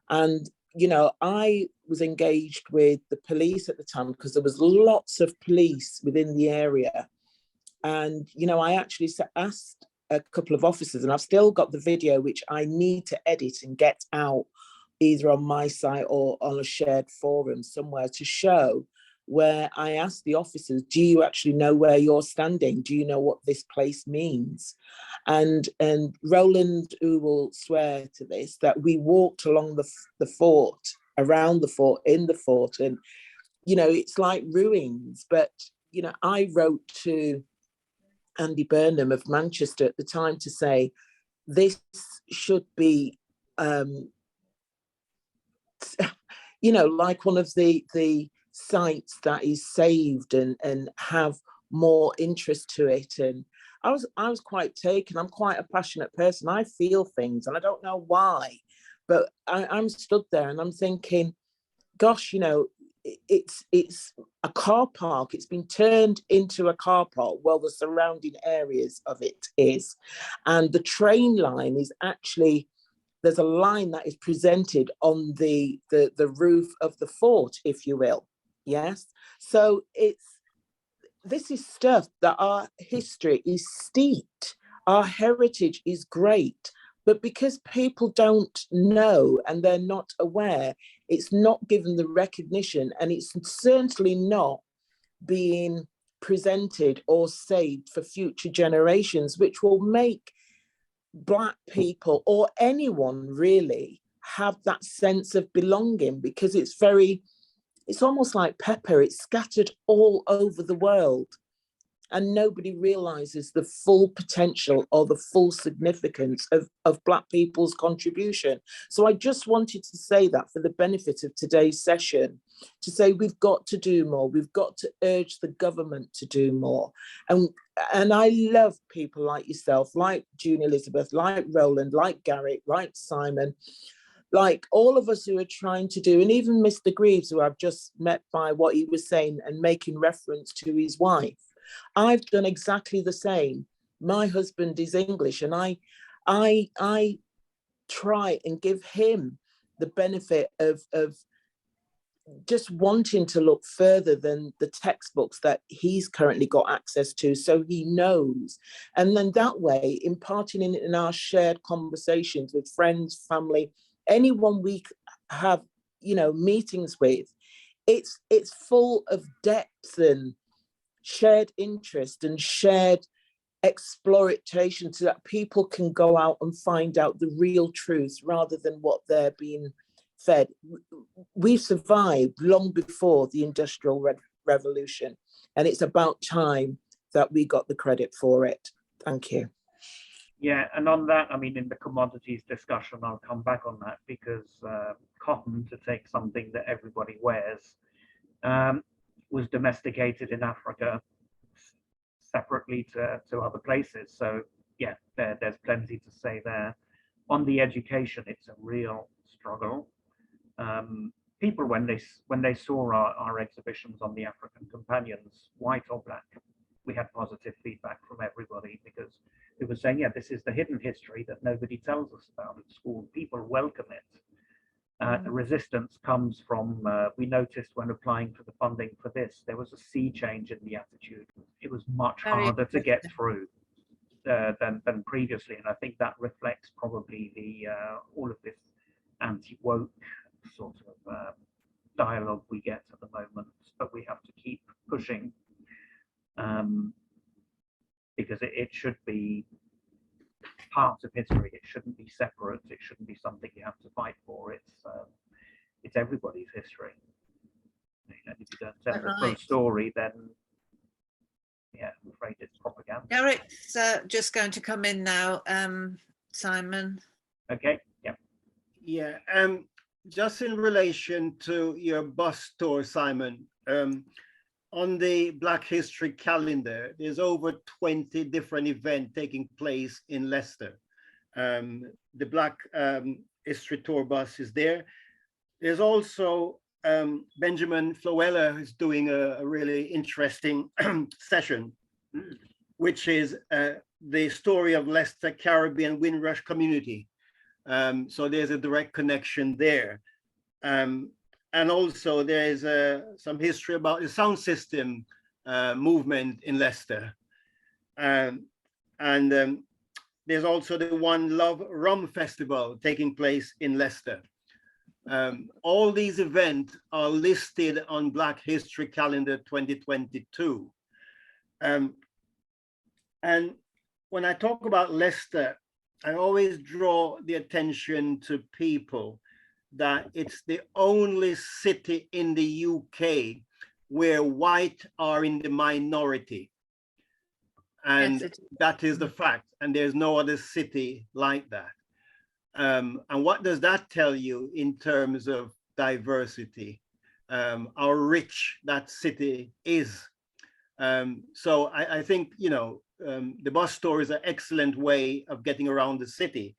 And, you know, I was engaged with the police at the time because there was lots of police within the area. And, you know, I actually asked a couple of officers, and I've still got the video, which I need to edit and get out either on my site or on a shared forum somewhere, to show where I asked the officers, do you actually know where you're standing? Do you know what this place means? And Roland, who will swear to this, that we walked along the fort, around the fort, in the fort, and, you know, it's like ruins. But, you know, I wrote to Andy Burnham of Manchester at the time to say, this should be, you know, like one of the sites that is saved and have more interest to it. And I was quite taken. I'm quite a passionate person. I feel things and I don't know why, but I'm stood there and I'm thinking, gosh, you know, it's a car park. It's been turned into a car park. Well, the surrounding areas of it is. And the train line is actually, there's a line that is presented on the roof of the fort, if you will. Yes. So this is stuff that our history is steeped. Our heritage is great, But because people don't know and they're not aware, it's not given the recognition, and it's certainly not being presented or saved for future generations, which will make Black people, or anyone really, have that sense of belonging, because it's almost like pepper. It's scattered all over the world, and nobody realizes the full potential or the full significance of Black people's contribution. So I just wanted to say that for the benefit of today's session, to say we've got to do more. We've got to urge the government to do more. And I love people like yourself, like June Elizabeth, like Roland, like Garrett, like Simon, like all of us who are trying to do, and even Mr. Greaves, who I've just met by what he was saying and making reference to his wife. I've done exactly the same. My husband is English, and I try and give him the benefit of just wanting to look further than the textbooks that he's currently got access to, so he knows. And then that way, imparting in our shared conversations with friends, family, anyone we have, meetings with, it's full of depth and shared interest and shared exploration, so that people can go out and find out the real truth rather than what they're being fed. We survived long before the Industrial Revolution, and it's about time that we got the credit for it. Thank you. Yeah, and on that, I mean, in the commodities discussion, I'll come back on that, because cotton, to take something that everybody wears, was domesticated in Africa separately to other places. So yeah, there's plenty to say there. On the education, it's a real struggle. People, when they saw our exhibitions on the African companions, white or Black, we had positive feedback from everybody, because it was saying, yeah, this is the hidden history that nobody tells us about at school. People welcome it. The resistance comes from, we noticed when applying for the funding for this, there was a sea change in the attitude. It was much harder to get through than previously. And I think that reflects probably the all of this anti-woke sort of dialogue we get at the moment, but we have to keep pushing, because it should be part of history. It shouldn't be separate. It shouldn't be something you have to fight for. It's everybody's history. And if you don't tell the full story, then yeah, I'm afraid it's propaganda. Garrett's just going to come in now. Simon. Okay. Yeah. Yeah. Just in relation to your bus tour, Simon, on the Black History calendar, there's over 20 different events taking place in Leicester. The Black History Tour bus is there. There's also Benjamin Floella, who's doing a really interesting session, which is the story of Leicester Caribbean Windrush community. So there's a direct connection there. And also there's some history about the sound system movement in Leicester. And there's also the One Love Rum Festival taking place in Leicester. All these events are listed on Black History Calendar 2022. And when I talk about Leicester, I always draw the attention to people that it's the only city in the UK where white are in the minority. And yes, that is the fact. And there's no other city like that. And what does that tell you in terms of diversity? How rich that city is. So I think, the bus tour is an excellent way of getting around the city.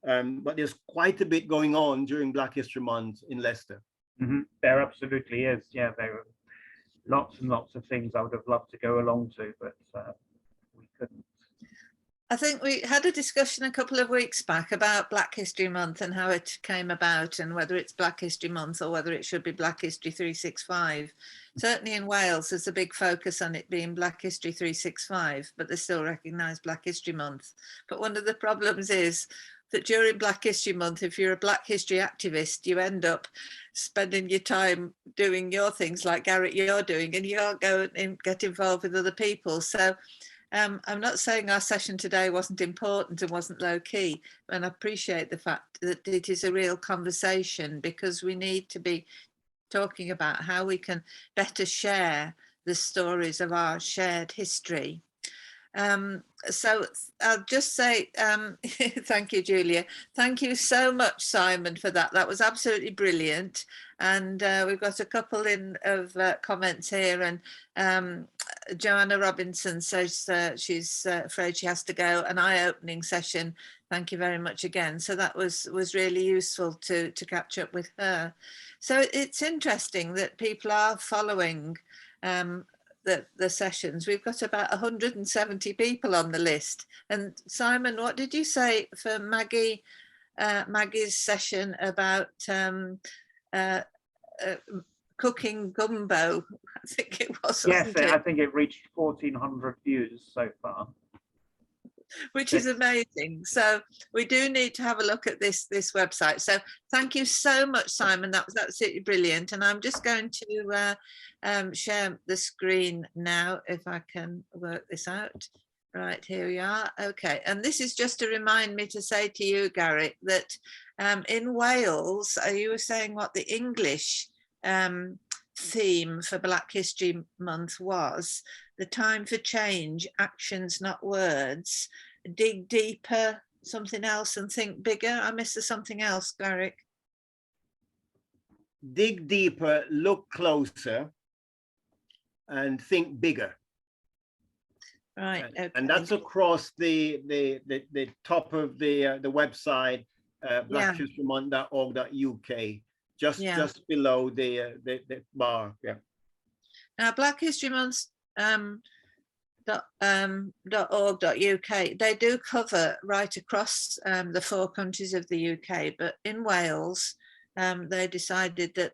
But there's quite a bit going on during Black History Month in Leicester. Mm-hmm. There absolutely is. Yeah, there are lots and lots of things I would have loved to go along to, but we couldn't. I think we had a discussion a couple of weeks back about Black History Month and how it came about, and whether it's Black History Month or whether it should be Black History 365. Certainly in Wales, there's a big focus on it being Black History 365, but they still recognise Black History Month. But one of the problems is, that during Black History Month, if you're a Black History activist, you end up spending your time doing your things like Garrett you're doing, and you can't go and get involved with other people. So I'm not saying our session today wasn't important and wasn't low key, and I appreciate the fact that it is a real conversation, because we need to be talking about how we can better share the stories of our shared history. So I'll just say thank you, Julia. Thank you so much, Simon, for that. That was absolutely brilliant. And we've got a couple of comments here, and Joanna Robinson says she's afraid she has to go. An eye-opening session. Thank you very much again. So that was really useful to catch up with her. So it's interesting that people are following the sessions. We've got about 170 people on the list. And Simon, what did you say for Maggie's session about cooking gumbo? I think it was. Yes, I think it reached 1,400 views so far, which is amazing. So we do need to have a look at this website. So thank you so much, Simon. That was absolutely brilliant. And I'm just going to share the screen now, if I can work this out. Right, here we are. Okay, and this is just to remind me to say to you, Garrett, that in Wales, you were saying what the English theme for Black History Month was: the time for change, actions, not words, dig deeper, something else, and think bigger. I missed something else, Garrick. Dig deeper, look closer, and think bigger. Right. Okay. And that's across the top of the website, blackhistorymonth.org.uk, just below the bar. Yeah. Now, Black History Month .org.uk, they do cover right across the 4 countries of the UK, but in Wales, they decided that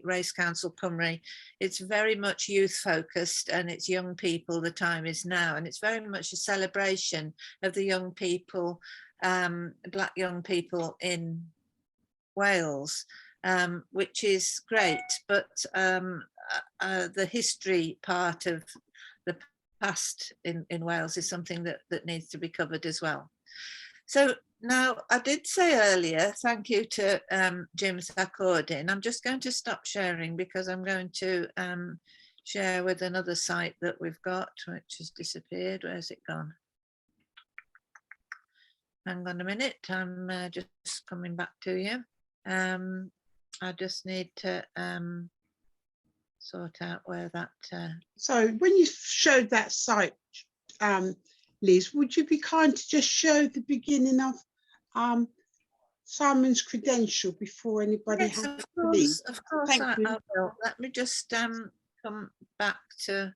Race Council Cymru, it's very much youth focused, and it's young people. The time is now, and it's very much a celebration of the young people, Black young people in Wales, which is great. But the history part of the past in Wales is something that needs to be covered as well. So now, I did say earlier, thank you to Jim Sakordin. I'm just going to stop sharing because I'm going to share with another site that we've got, which has disappeared. Where's it gone? Hang on a minute, I'm just coming back to you. I just need to sort out where that... So when you showed that site, Liz, would you be kind to just show the beginning of Simon's credential before anybody yes, has of to course, leave? of course. Thank you. I will. Let me just come back to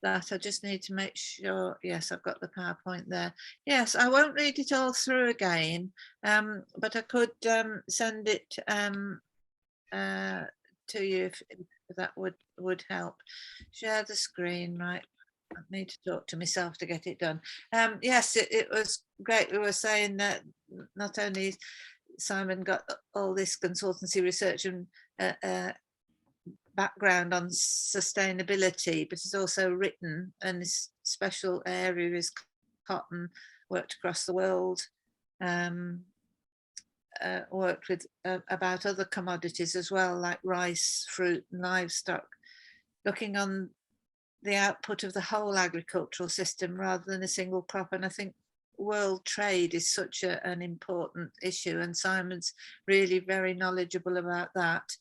that. I just need to make sure. Yes, I've got the PowerPoint there. Yes, I won't read it all through again, but I could send it to you if that would help. Share the screen, right? I need to talk to myself to get it done. Yes, it was great. We were saying that not only Simon got all this consultancy research and background on sustainability, but he's also written, and his special area is cotton, worked across the world, worked with about other commodities as well, like rice, fruit and livestock, looking on the output of the whole agricultural system rather than a single crop. And I think world trade is such an important issue, and Simon's really very knowledgeable about that.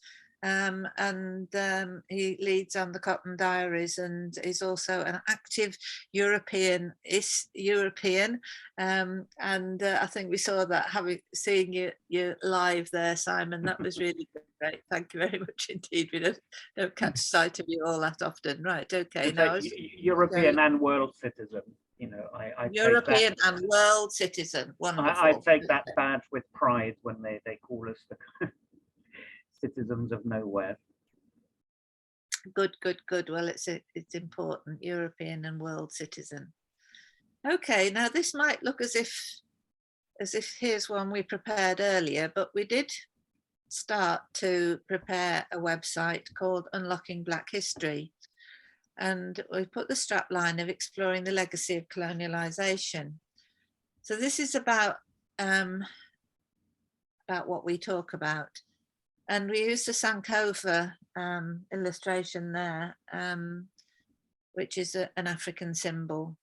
He leads on the Cotton Diaries, and is also an active European. And I think we saw that seeing you live there, Simon. That was really great. Thank you very much indeed. We don't catch sight of you all that often. Right? Okay. Now, European and world citizen. You know, I European and world citizen. Wonderful. I take that badge with pride when they call us the citizens of nowhere. Good. Well, it's important, European and world citizen. Okay, now this might look as if as if here's one we prepared earlier, but we did start to prepare a website called Unlocking Black History. And we put the strapline of exploring the legacy of colonialisation. So this is about what we talk about. And we use the Sankofa illustration there, which is an African symbol.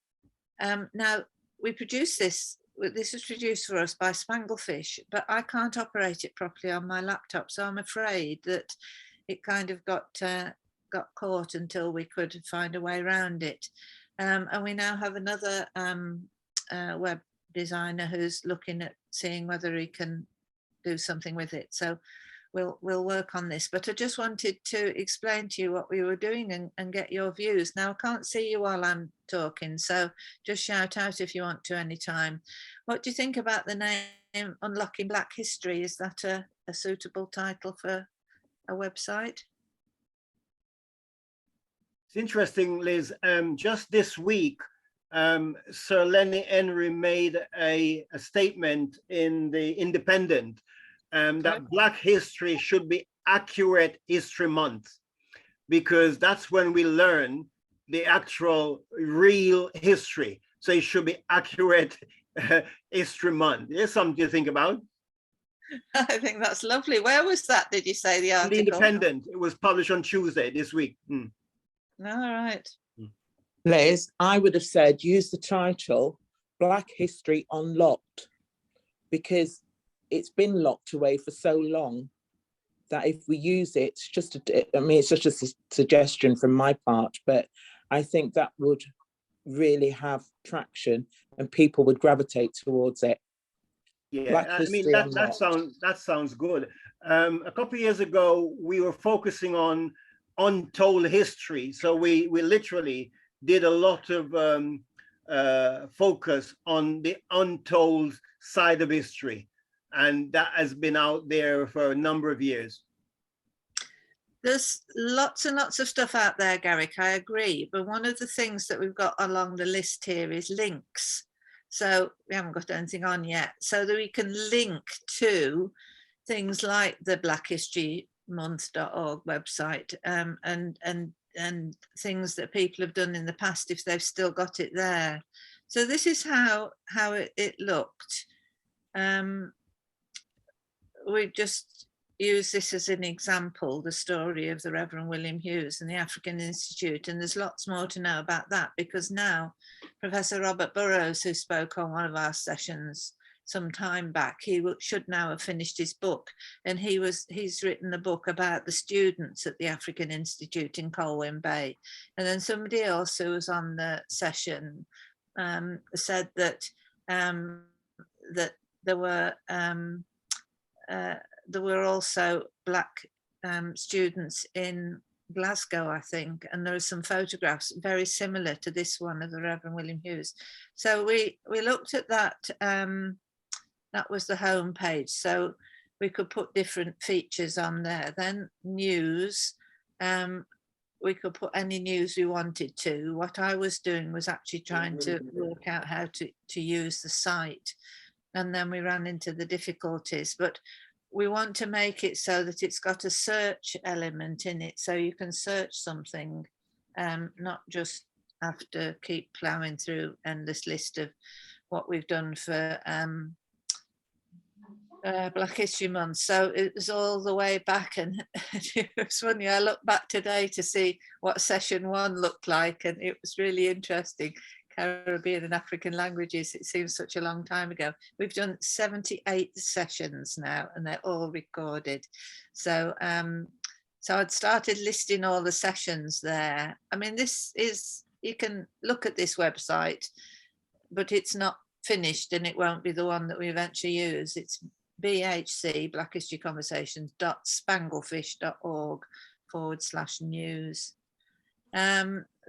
Now, we produce this was produced for us by Spanglefish, but I can't operate it properly on my laptop. So I'm afraid that it kind of got caught until we could find a way around it. And we now have another web designer who's looking at seeing whether he can do something with it. So we'll work on this, but I just wanted to explain to you what we were doing and get your views. Now, I can't see you while I'm talking, so just shout out if you want to anytime. What do you think about the name Unlocking Black History? Is that a suitable title for a website? It's interesting, Liz. Just this week, Sir Lenny Henry made a statement in the Independent that Black history should be accurate history month, because that's when we learn the actual real history. So it should be accurate history month. There's something to think about. I think that's lovely. Where was that, did you say, the article? The Independent. It was published on Tuesday this week. All right. Liz, I would have said use the title Black History Unlocked, because it's been locked away for so long that if we use it, it's just it's just a suggestion from my part, but I think that would really have traction and people would gravitate towards it. Yeah, I mean, that sounds good. A couple of years ago, we were focusing on untold history. So we literally did a lot of focus on the untold side of history. And that has been out there for a number of years. There's lots and lots of stuff out there, Garrick, I agree. But one of the things that we've got along the list here is links. So we haven't got anything on yet. So that we can link to things like the blackhistorymonth.org website and things that people have done in the past if they've still got it there. So this is how it looked. We just use this as an example, the story of the Reverend William Hughes and the African Institute. And there's lots more to know about that, because now Professor Robert Burrows, who spoke on one of our sessions some time back, he should now have finished his book. And he's written a book about the students at the African Institute in Colwyn Bay. And then somebody else who was on the session said that that there were also Black students in Glasgow, I think, and there are some photographs very similar to this one of the Reverend William Hughes. So we looked at that. That was the home page, so we could put different features on there. Then news, we could put any news we wanted to. What I was doing was actually trying to work out how to use the site, and then we ran into the difficulties. But we want to make it so that it's got a search element in it, so you can search something, not just have to keep ploughing through endless list of what we've done for Black History Month. So it was all the way back, and it was funny, I looked back today to see what session 1 looked like, and it was really interesting. Caribbean and African languages, it seems such a long time ago. We've done 78 sessions now, and they're all recorded. So so I'd started listing all the sessions there. I mean, this is, you can look at this website, but it's not finished, and it won't be the one that we eventually use. It's BHC, Black History Conversations.spanglefish.org/news.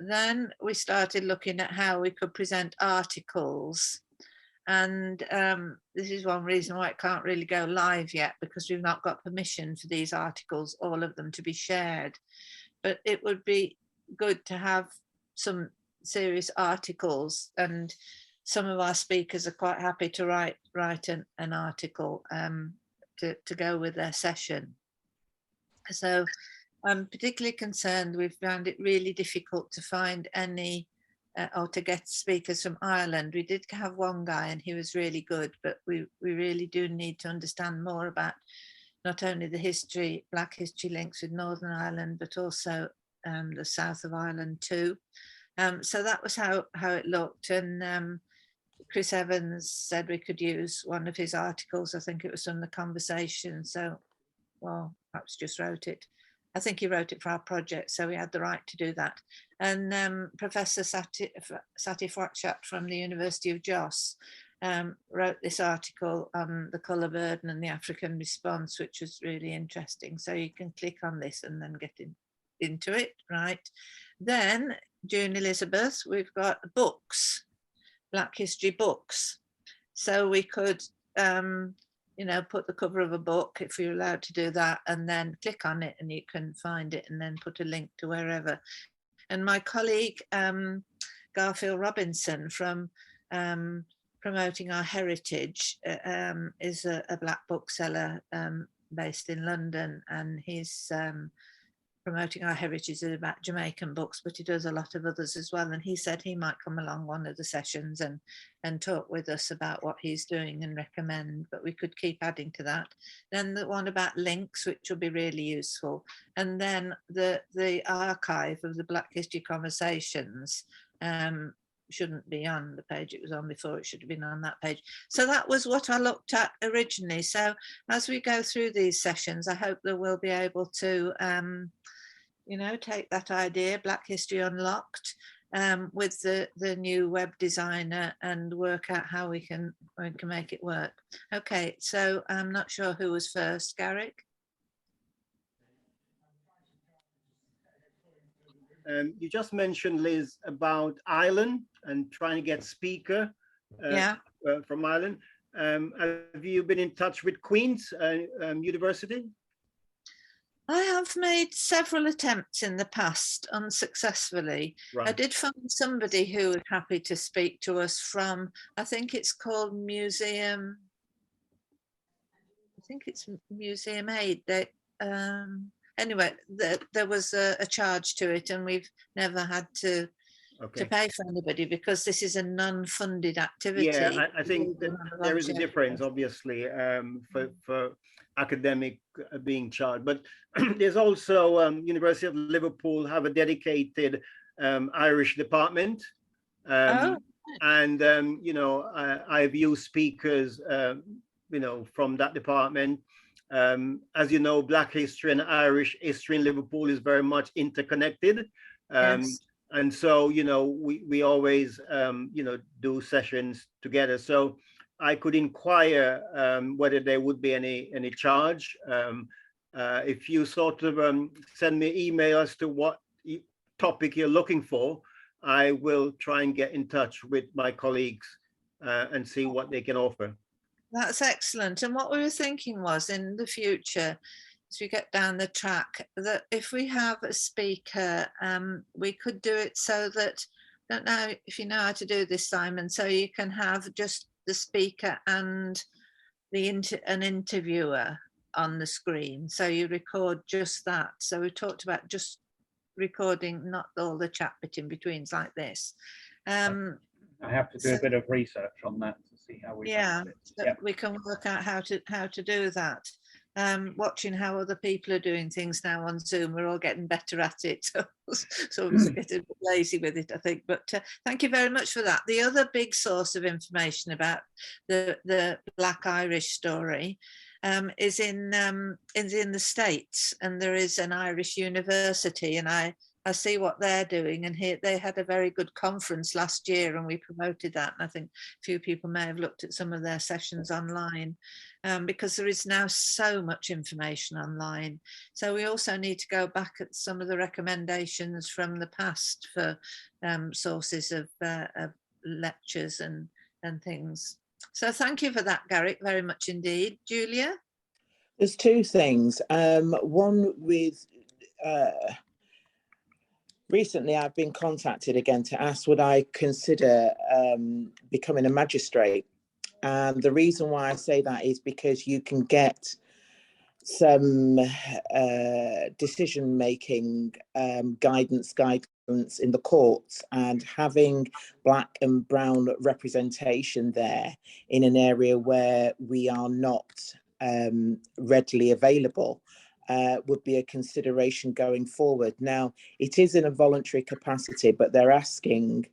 Then we started looking at how we could present articles. And this is one reason why it can't really go live yet, because we've not got permission for these articles, all of them, to be shared. But it would be good to have some serious articles. And some of our speakers are quite happy to write an article to go with their session. So I'm particularly concerned. We've found it really difficult to find any or to get speakers from Ireland. We did have one guy and he was really good, but we really do need to understand more about not only the history, Black history links with Northern Ireland, but also the south of Ireland too. So that was how it looked. And Chris Evans said we could use one of his articles. I think it was from the Conversation. So, well, perhaps just wrote it. I think he wrote it for our project, so we had the right to do that. And Professor Sati Fwatshat from the University of Jos wrote this article on the colour burden and the African response, which was really interesting. So you can click on this and then get into it, right? Then, June Elizabeth, we've got books, Black history books. So we could you know, put the cover of a book if you're allowed to do that, and then click on it and you can find it and then put a link to wherever. And my colleague, Garfield Robinson from Promoting Our Heritage is a Black bookseller based in London, and he's Promoting Our Heritage is about Jamaican books, but he does a lot of others as well. And he said he might come along one of the sessions and talk with us about what he's doing and recommend, but we could keep adding to that. Then the one about links, which will be really useful. And then the archive of the Black History Conversations shouldn't be on the page it was on before. It should have been on that page. So that was what I looked at originally. So as we go through these sessions, I hope that we'll be able to you know, take that idea, Black History Unlocked, with the new web designer and work out how we can make it work. Okay, so I'm not sure who was first, Garrick? You just mentioned, Liz, about Ireland and trying to get speaker from Ireland. Have you been in touch with Queen's University? I have made several attempts in the past unsuccessfully. Right. I did find somebody who was happy to speak to us from, I think it's called Museum, I think it's Museum Aid. Anyway, there was a charge to it, and we've never had to pay for anybody because this is a non-funded activity. Yeah, I think that there is a difference, obviously, for academic being charged. But there's also University of Liverpool have a dedicated Irish department. And, you know, I've used speakers, you know, from that department. As you know, Black history and Irish history in Liverpool is very much interconnected. Yes. And so, you know, we always, you know, do sessions together. So I could inquire whether there would be any charge. If you sort of send me an email as to what topic you're looking for, I will try and get in touch with my colleagues and see what they can offer. That's excellent. And what we were thinking was, in the future, as we get down the track, that if we have a speaker, we could do it so that, I don't know if you know how to do this, Simon, so you can have just the speaker and an interviewer on the screen. So you record just that. So we talked about just recording, not all the chat bit in betweens like this. I have to do a bit of research on that to see how we we can work out how to do that. Watching how other people are doing things now on Zoom, we're all getting better at it, so we're getting a bit lazy with it, I think. But thank you very much for that. The other big source of information about the Black Irish story is in the States, and there is an Irish university, and I see what they're doing, and here they had a very good conference last year, and we promoted that. And I think a few people may have looked at some of their sessions online, because there is now so much information online. So we also need to go back at some of the recommendations from the past for sources of lectures and things. So thank you for that, Garrick, very much indeed. Julia? There's two things. One with recently I've been contacted again to ask would I consider becoming a magistrate. And the reason why I say that is because you can get some decision-making guidance in the courts, and having black and brown representation there in an area where we are not readily available would be a consideration going forward. Now, it is in a voluntary capacity, but they're asking,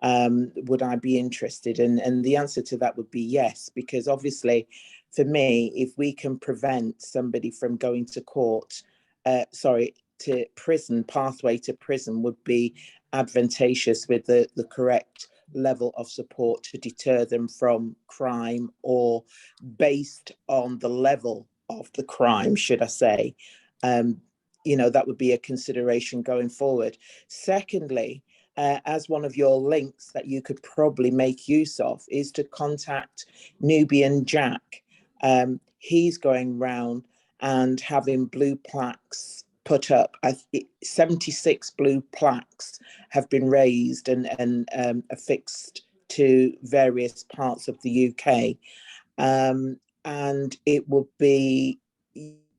would I be interested? And the answer to that would be yes, because obviously for me, if we can prevent somebody from going to court, to prison, pathway to prison would be advantageous with the correct level of support to deter them from crime, or based on the level of the crime, should I say. That would be a consideration going forward. Secondly, as one of your links that you could probably make use of is to contact Nubian Jack. He's going round and having blue plaques put up. 76 blue plaques have been raised and affixed to various parts of the UK. And it would be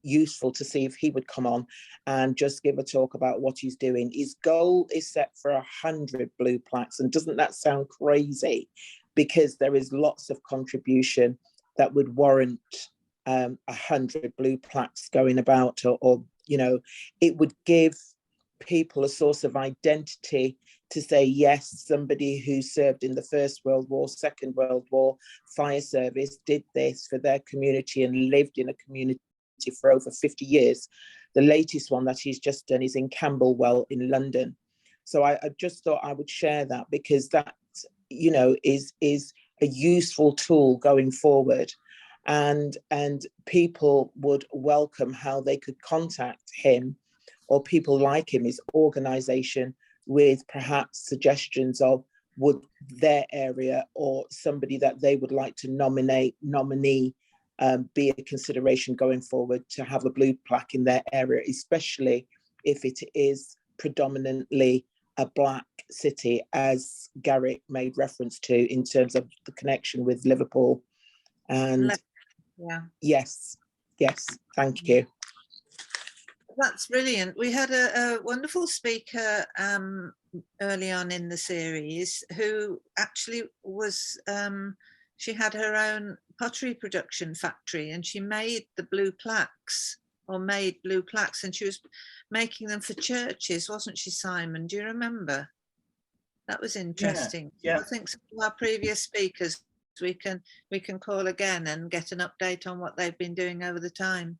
useful to see if he would come on and just give a talk about what he's doing. His goal is set for 100 blue plaques, and doesn't that sound crazy? Because there is lots of contribution that would warrant 100 blue plaques going about, or it would give people a source of identity to say, yes, somebody who served in the First World War, Second World War, fire service, did this for their community and lived in a community for over 50 years. The latest one that he's just done is in Camberwell in London. So I just thought I would share that, because that, is a useful tool going forward. And people would welcome how they could contact him or people like him, his organisation, with perhaps suggestions of would their area or somebody that they would like to nominee be a consideration going forward to have a blue plaque in their area, especially if it is predominantly a black city, as Garrick made reference to in terms of the connection with Liverpool. And yeah, yes, thank you. That's brilliant. We had a wonderful speaker early on in the series who actually was, she had her own pottery production factory, and she made the blue plaques, and she was making them for churches, wasn't she, Simon? Do you remember? That was interesting. Yeah. I think some of our previous speakers, we can call again and get an update on what they've been doing over the time.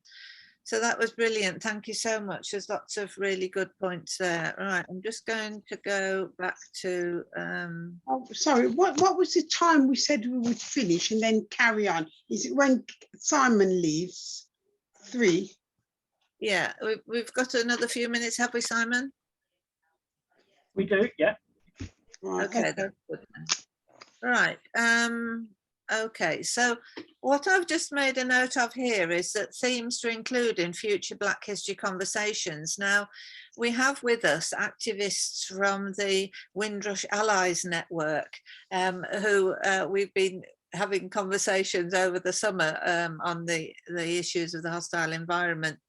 So that was brilliant. Thank you so much. There's lots of really good points there. Right, I'm just going to go back to... Oh, sorry, what was the time we said we would finish and then carry on? Is it when Simon leaves? 3? Yeah, we've got another few minutes, have we, Simon? We do, yeah. Right, Okay, that's good then. Right. Okay, so what I've just made a note of here is that themes to include in future Black History conversations. Now, we have with us activists from the Windrush Allies Network, who we've been having conversations over the summer on the issues of the hostile environment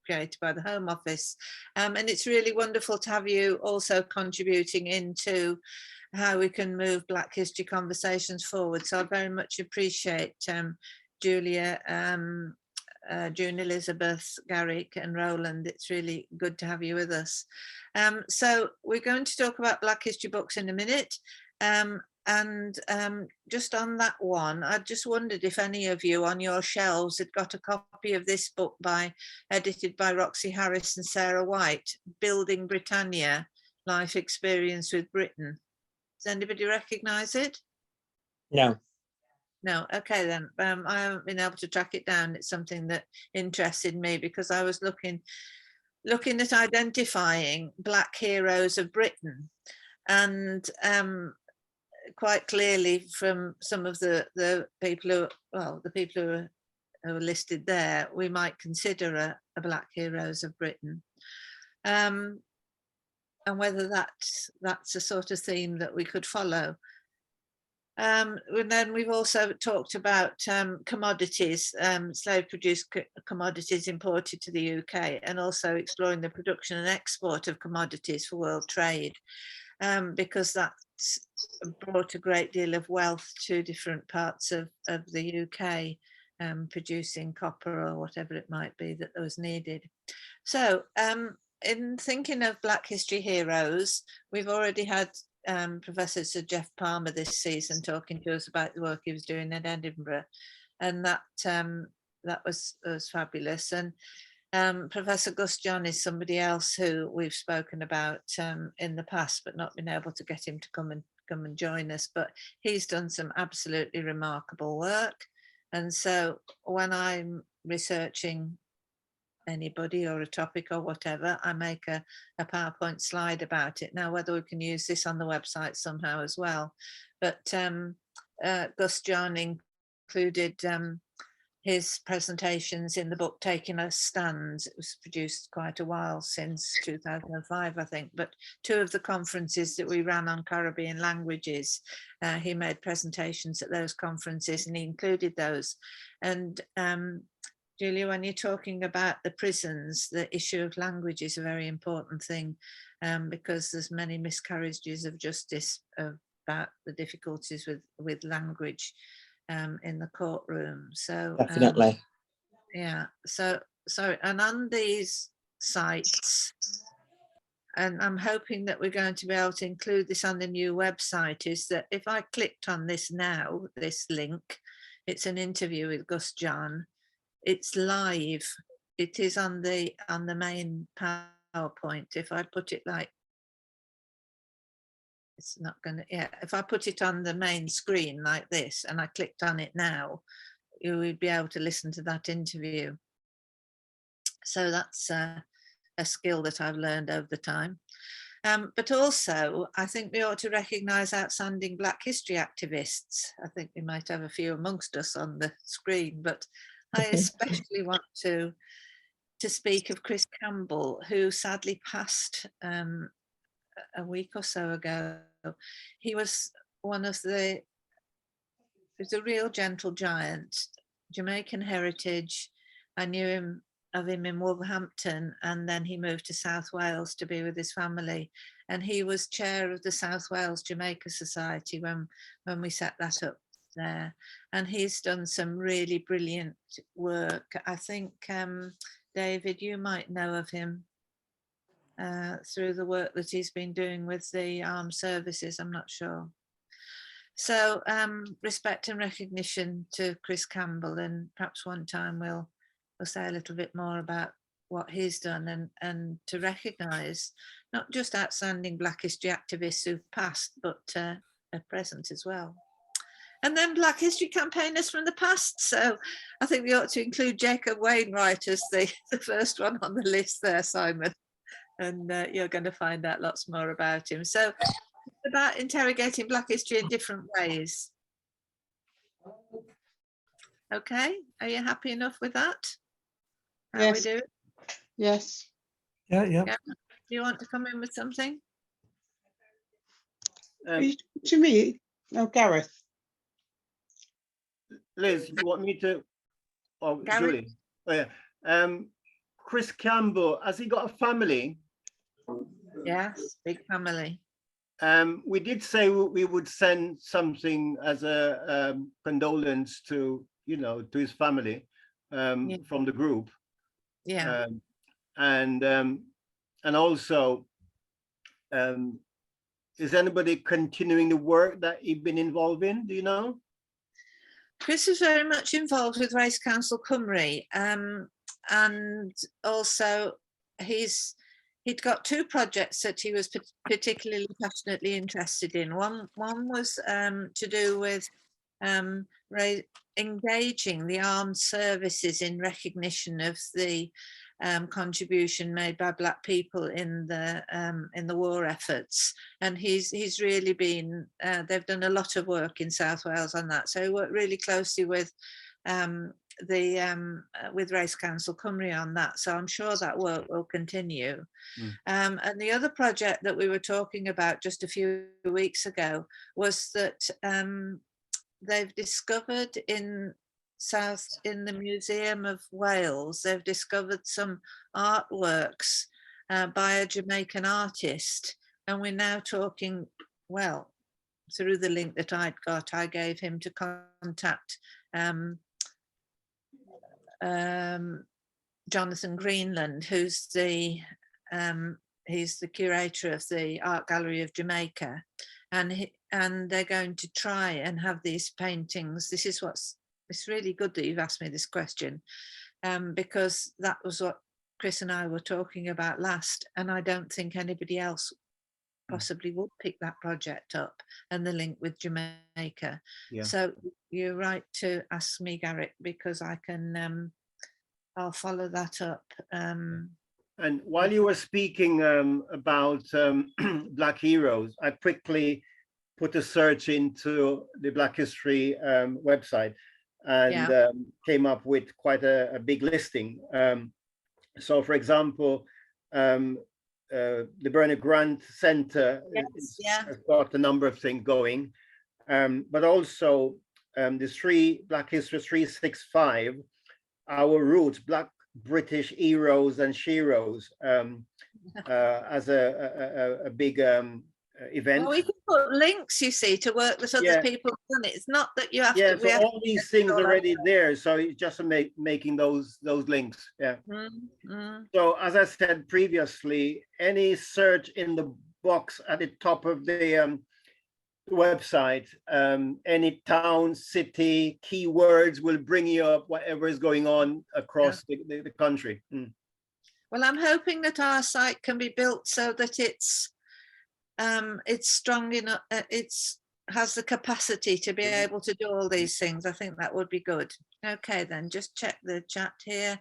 created by the Home Office. And it's really wonderful to have you also contributing into how we can move Black History conversations forward. So I very much appreciate Julia, June Elizabeth, Garrick and Roland. It's really good to have you with us. So we're going to talk about Black History books in a minute. Just on that one, I just wondered if any of you on your shelves had got a copy of this book edited by Roxy Harris and Sarah White, Building Britannia, Life Experience with Britain. Does anybody recognise it? No. No, okay then. I haven't been able to track it down. It's something that interested me because I was looking at identifying Black heroes of Britain, and quite clearly from some of the people who are listed there, we might consider a Black heroes of Britain. and whether that's a sort of theme that we could follow. And then we've also talked about commodities, slave-produced commodities imported to the UK, and also exploring the production and export of commodities for world trade, because that's brought a great deal of wealth to different parts of the UK, producing copper or whatever it might be that was needed. So in thinking of Black History heroes, we've already had Professor Sir Jeff Palmer this season talking to us about the work he was doing in Edinburgh, and that was fabulous. And Professor Gus John is somebody else who we've spoken about in the past, but not been able to get him to come and join us. But he's done some absolutely remarkable work, and so when I'm researching anybody or a topic or whatever, I make a PowerPoint slide about it. Now, whether we can use this on the website somehow as well, but Gus John included his presentations in the book Taking a Stand. It was produced quite a while, since 2005, I think, but 2 of the conferences that we ran on Caribbean languages, he made presentations at those conferences, and he included those. And Julia, when you're talking about the prisons, the issue of language is a very important thing, because there's many miscarriages of justice about the difficulties with language in the courtroom. So Definitely. yeah, so and on these sites, and I'm hoping that we're going to be able to include this on the new website, is that if I clicked on this now, this link, it's an interview with Gus John. It's live. It is on the main PowerPoint. If I put it like, it's not going to, yeah, if I put it on the main screen like this and I clicked on it now, you would be able to listen to that interview. So that's a skill that I've learned over the time. But also, I think we ought to recognise outstanding Black history activists. I think we might have a few amongst us on the screen, but I especially want to speak of Chris Campbell, who sadly passed a week or so ago. He was he was a real gentle giant, Jamaican heritage. I knew of him in Wolverhampton, and then he moved to South Wales to be with his family. And he was chair of the South Wales Jamaica Society when we set that up there. And he's done some really brilliant work. I think, David, you might know of him through the work that he's been doing with the armed services, I'm not sure. So respect and recognition to Chris Campbell, and perhaps one time we'll say a little bit more about what he's done, and to recognise not just outstanding Black history activists who've passed, but are present as well. And then Black history campaigners from the past. So I think we ought to include Jacob Wainwright as the first one on the list there, Simon. And you're going to find out lots more about him. So it's about interrogating Black history in different ways. Okay, are you happy enough with that? How Yes. we do? Yes. Yeah. Do you want to come in with something? To me, no, Gareth. Liz, you want me to? Oh, Gary? Julie. Oh, yeah. Chris Campbell, has he got a family? Yes, big family. We did say we would send something as a condolence to, to his family from the group. Yeah. And also, is anybody continuing the work that he'd been involved in? Do you know? Chris is very much involved with Race Council Cymru, and also he'd got 2 projects that he was particularly passionately interested in. One was to do with engaging the armed services in recognition of the contribution made by Black people in the war efforts, and he's really been they've done a lot of work in South Wales on that. So he worked really closely with with Race Council Cymru on that, so I'm sure that work will continue. And the other project that we were talking about just a few weeks ago was that they've discovered in the Museum of Wales, they've discovered some artworks by a Jamaican artist, and we're now talking, well, through the link that I'd got, I gave him to contact Jonathan Greenland, who's he's the curator of the Art Gallery of Jamaica, and they're going to try and have these paintings. It's really good that you've asked me this question, because that was what Chris and I were talking about last, and I don't think anybody else possibly would pick that project up, and the link with Jamaica. Yeah. So you're right to ask me, Garrett, because I can, I'll follow that up. And while you were speaking about Black heroes, I quickly put a search into the Black History website, and came up with quite a big listing. So, for example, the Bernard Grant Center has got a number of things going, but also the Black History 365, Our Roots, Black British Heroes and Sheroes, as a big event. Well, we can put links, you see, to work that other people have done. It's not that you have to. So all these things are already there. So it's just making those links. Yeah. So as I said previously, any search in the box at the top of the website, any town, city, keywords will bring you up whatever is going on across the country. Well, I'm hoping that our site can be built so that it's strong enough, has the capacity to be able to do all these things. I think that would be good. Okay, then just check the chat here.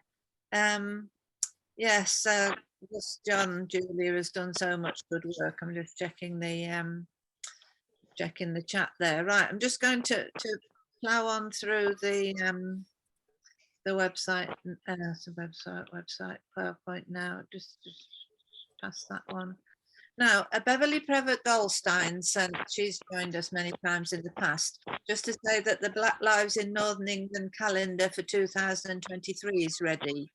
Yes, John Julia has done so much good work. I'm just checking the chat there. Right, I'm just going to plow on through the website, website PowerPoint now. Just past that one. Now, Beverly Prevett Goldstein, she's joined us many times in the past, just to say that the Black Lives in Northern England calendar for 2023 is ready.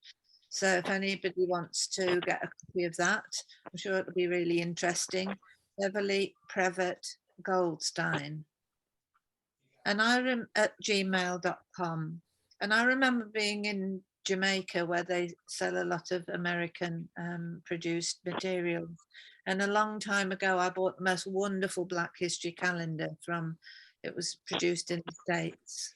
So if anybody wants to get a copy of that, I'm sure it'll be really interesting. Beverly Prevett Goldstein. And at gmail.com. And I remember being in Jamaica, where they sell a lot of American produced materials. And a long time ago, I bought the most wonderful Black History calendar it was produced in the States.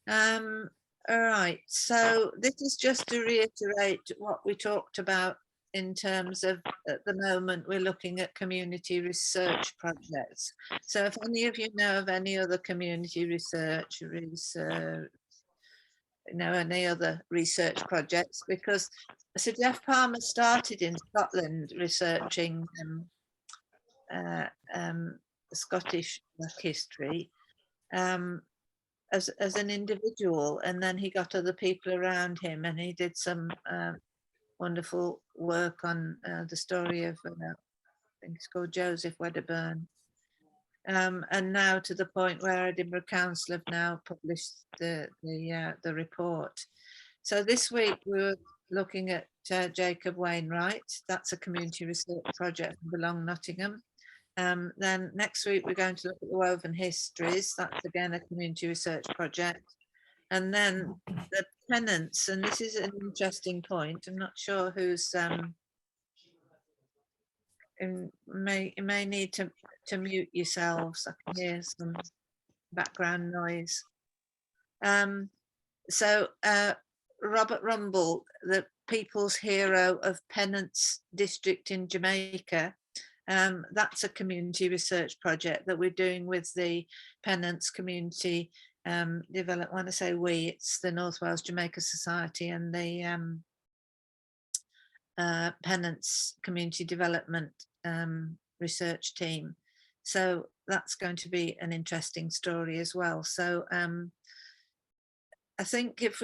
All right, so this is just to reiterate what we talked about in terms of, at the moment, we're looking at community research projects. So if any of you know of any other community research, any other research projects, because Sir Jeff Palmer started in Scotland researching Scottish Black history as an individual, and then he got other people around him, and he did some wonderful work on the story of, I think it's called Joseph Wedderburn. And now to the point where Edinburgh Council have now published the report. So this week we were looking at Jacob Wainwright. That's a community research project from Belong Nottingham. Then next week we're going to look at the Woven Histories. That's again a community research project. And then the Penance, and this is an interesting point. I'm not sure who's you may need to mute yourselves. I can hear some background noise. So Robert Rumble, the People's Hero of Penance District in Jamaica, that's a community research project that we're doing with the Penance Community Development. When I say we, it's the North Wales Jamaica Society and the Penance Community Development research team. So that's going to be an interesting story as well. So I think if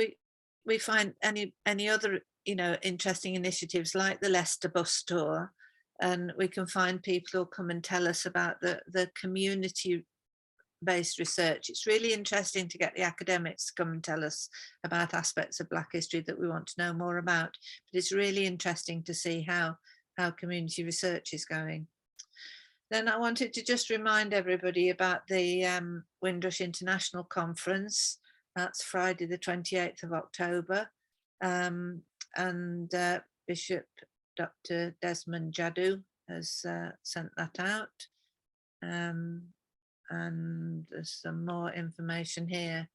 we find any other, you know, interesting initiatives like the Leicester bus tour, and we can find people who'll come and tell us about the community-based research. It's really interesting to get the academics to come and tell us about aspects of Black history that we want to know more about. But it's really interesting to see how community research is going. Then I wanted to just remind everybody about the Windrush International Conference. That's Friday the 28th of October. And Bishop Dr. Desmond Jadu has sent that out. And there's some more information here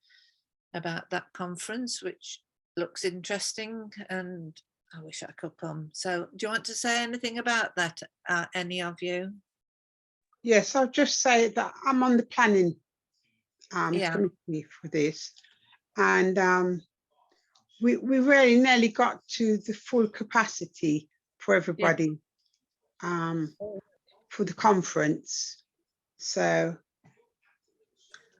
about that conference, which looks interesting, and I wish I could come. So do you want to say anything about that, any of you? Yes, I'll just say that I'm on the planning Yeah. committee for this, and we really nearly got to the full capacity for everybody for the conference. So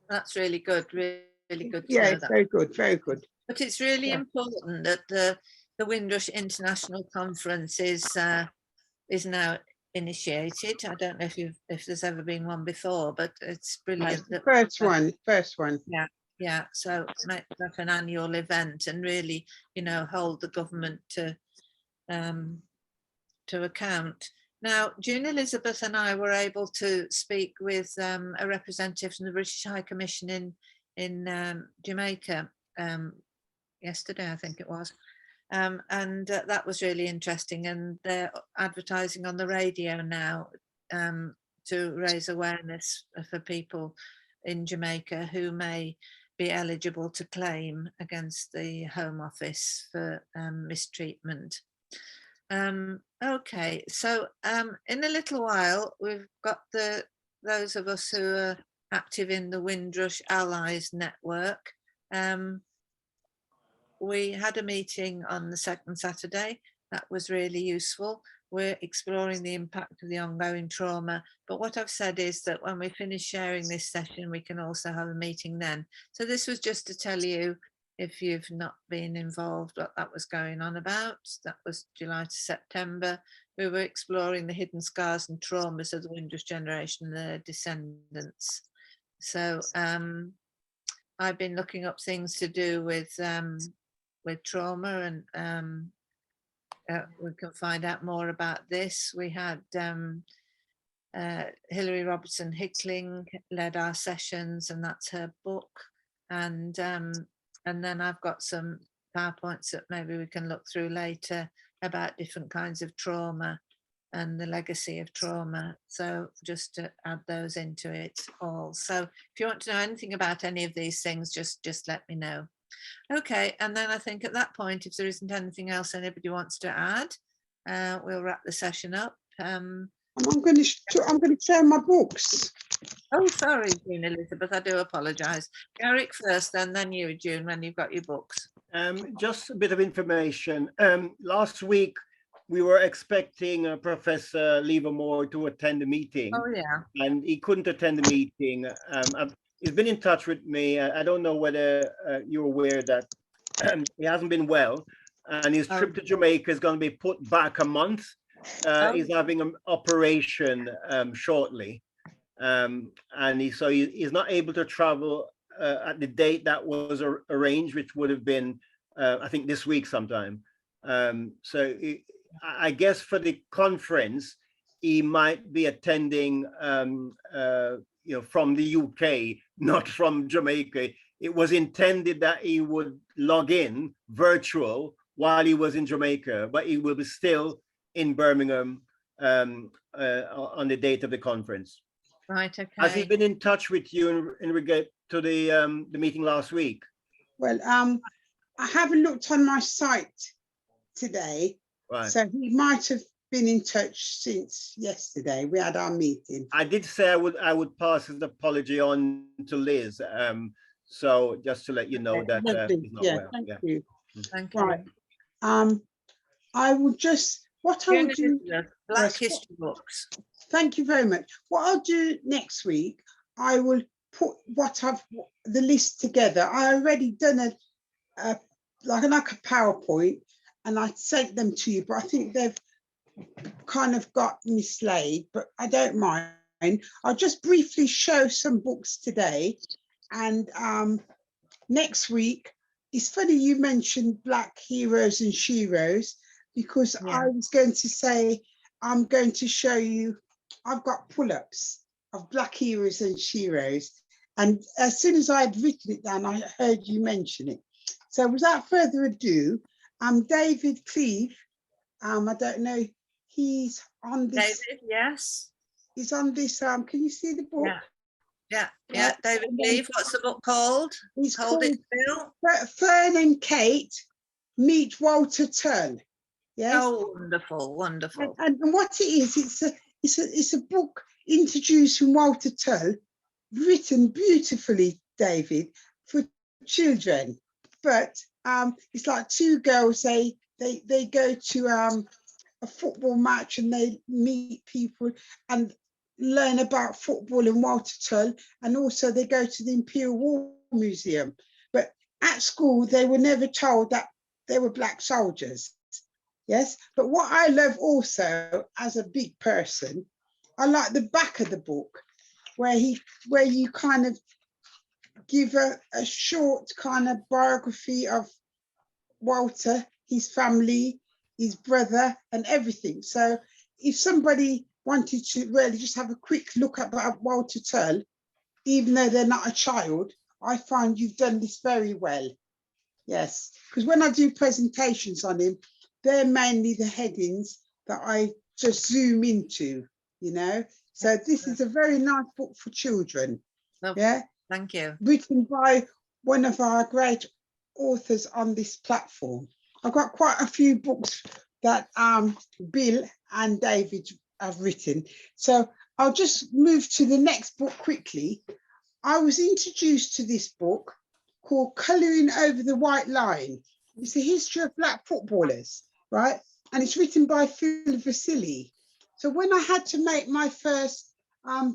That's really good, really good to yeah, know it's that. very good, very good. But it's really Yeah. important that the Windrush International Conference is now initiated. I don't know if there's ever been one before, but it's brilliant. The first one. Yeah, so make that an annual event and really, you know, hold the government to account. Now, June Elizabeth and I were able to speak with a representative from the British High Commission in Jamaica yesterday, I think it was. And that was really interesting, and they're advertising on the radio now to raise awareness for people in Jamaica who may be eligible to claim against the Home Office for mistreatment. Okay, so in a little while we've got those of us who are active in the Windrush Allies Network. We had a meeting on the second Saturday. That was really useful. We're exploring the impact of the ongoing trauma. But what I've said is that when we finish sharing this session, we can also have a meeting then. So this was just to tell you, if you've not been involved, what that was going on about. That was July to September. We were exploring the hidden scars and traumas of the Windrush generation and their descendants. So I've been looking up things to do with trauma, and we can find out more about this. We had Hilary Robertson Hickling led our sessions, and that's her book. And then I've got some PowerPoints that maybe we can look through later about different kinds of trauma and the legacy of trauma. So just to add those into it all. So if you want to know anything about any of these things, just let me know. Okay, and then I think at that point, if there isn't anything else anybody wants to add, we'll wrap the session up. I'm going to share my books. Oh, sorry, June Elizabeth, I do apologise. Garrick first, and then you, June, when you've got your books. Just a bit of information. Last week, we were expecting Professor Livermore to attend the meeting. Oh, yeah. And he couldn't attend the meeting. He's been in touch with me. I don't know whether you're aware that he hasn't been well, and his trip to Jamaica is going to be put back a month. He's having an operation shortly, and he's not able to travel at the date that was arranged, which would have been I think this week sometime. I guess for the conference he might be attending from the UK, not from Jamaica. It was intended that he would log in virtual while he was in Jamaica, but he will be still in Birmingham on the date of the conference. Right, okay. Has he been in touch with you in regard to the meeting last week? Well, I haven't looked on my site today, right. So he might have been in touch since yesterday. We had our meeting. I did say I would pass his apology on to Liz. So just to let you know that he's not well. Thank you. Thank you. Right. I will just I will do Black history books. Thank you very much. What I'll do next week, I will put the list together. I already done like a PowerPoint, and I sent them to you, but I think they've kind of got mislaid, but I don't mind. I'll just briefly show some books today, and next week. It's funny you mentioned Black Heroes and Sheroes, because I was going to say, I'm going to show you, I've got pull-ups of Black Heroes and Sheroes. And as soon as I had written it down, I heard you mention it. So without further ado, David Cleave, I don't know, he's on this. David, yes. He's on this, can you see the book? Yeah, David Cleave. What's the book called? It's Hold called it still. Fern and Kate Meet Walter Tull. Yes. Oh, wonderful, wonderful. And what it is, it's a book introducing Walter Tull, written beautifully, David, for children. But it's like two girls, they go to a football match and they meet people and learn about football and Walter Tull, and also they go to the Imperial War Museum. But at school, they were never told that they were Black soldiers. Yes, but what I love also as a big person, I like the back of the book where you kind of give a short kind of biography of Walter, his family, his brother, and everything. So if somebody wanted to really just have a quick look at Walter Tull, even though they're not a child, I find you've done this very well. Yes, because when I do presentations on him, they're mainly the headings that I just zoom into, you know. So this is a very nice book for children. Lovely. Yeah. Thank you. Written by one of our great authors on this platform. I've got quite a few books that Bill and David have written. So I'll just move to the next book quickly. I was introduced to this book called Colouring Over the White Line. It's the history of Black footballers, right? And it's written by Phil Vasili. So when I had to make my first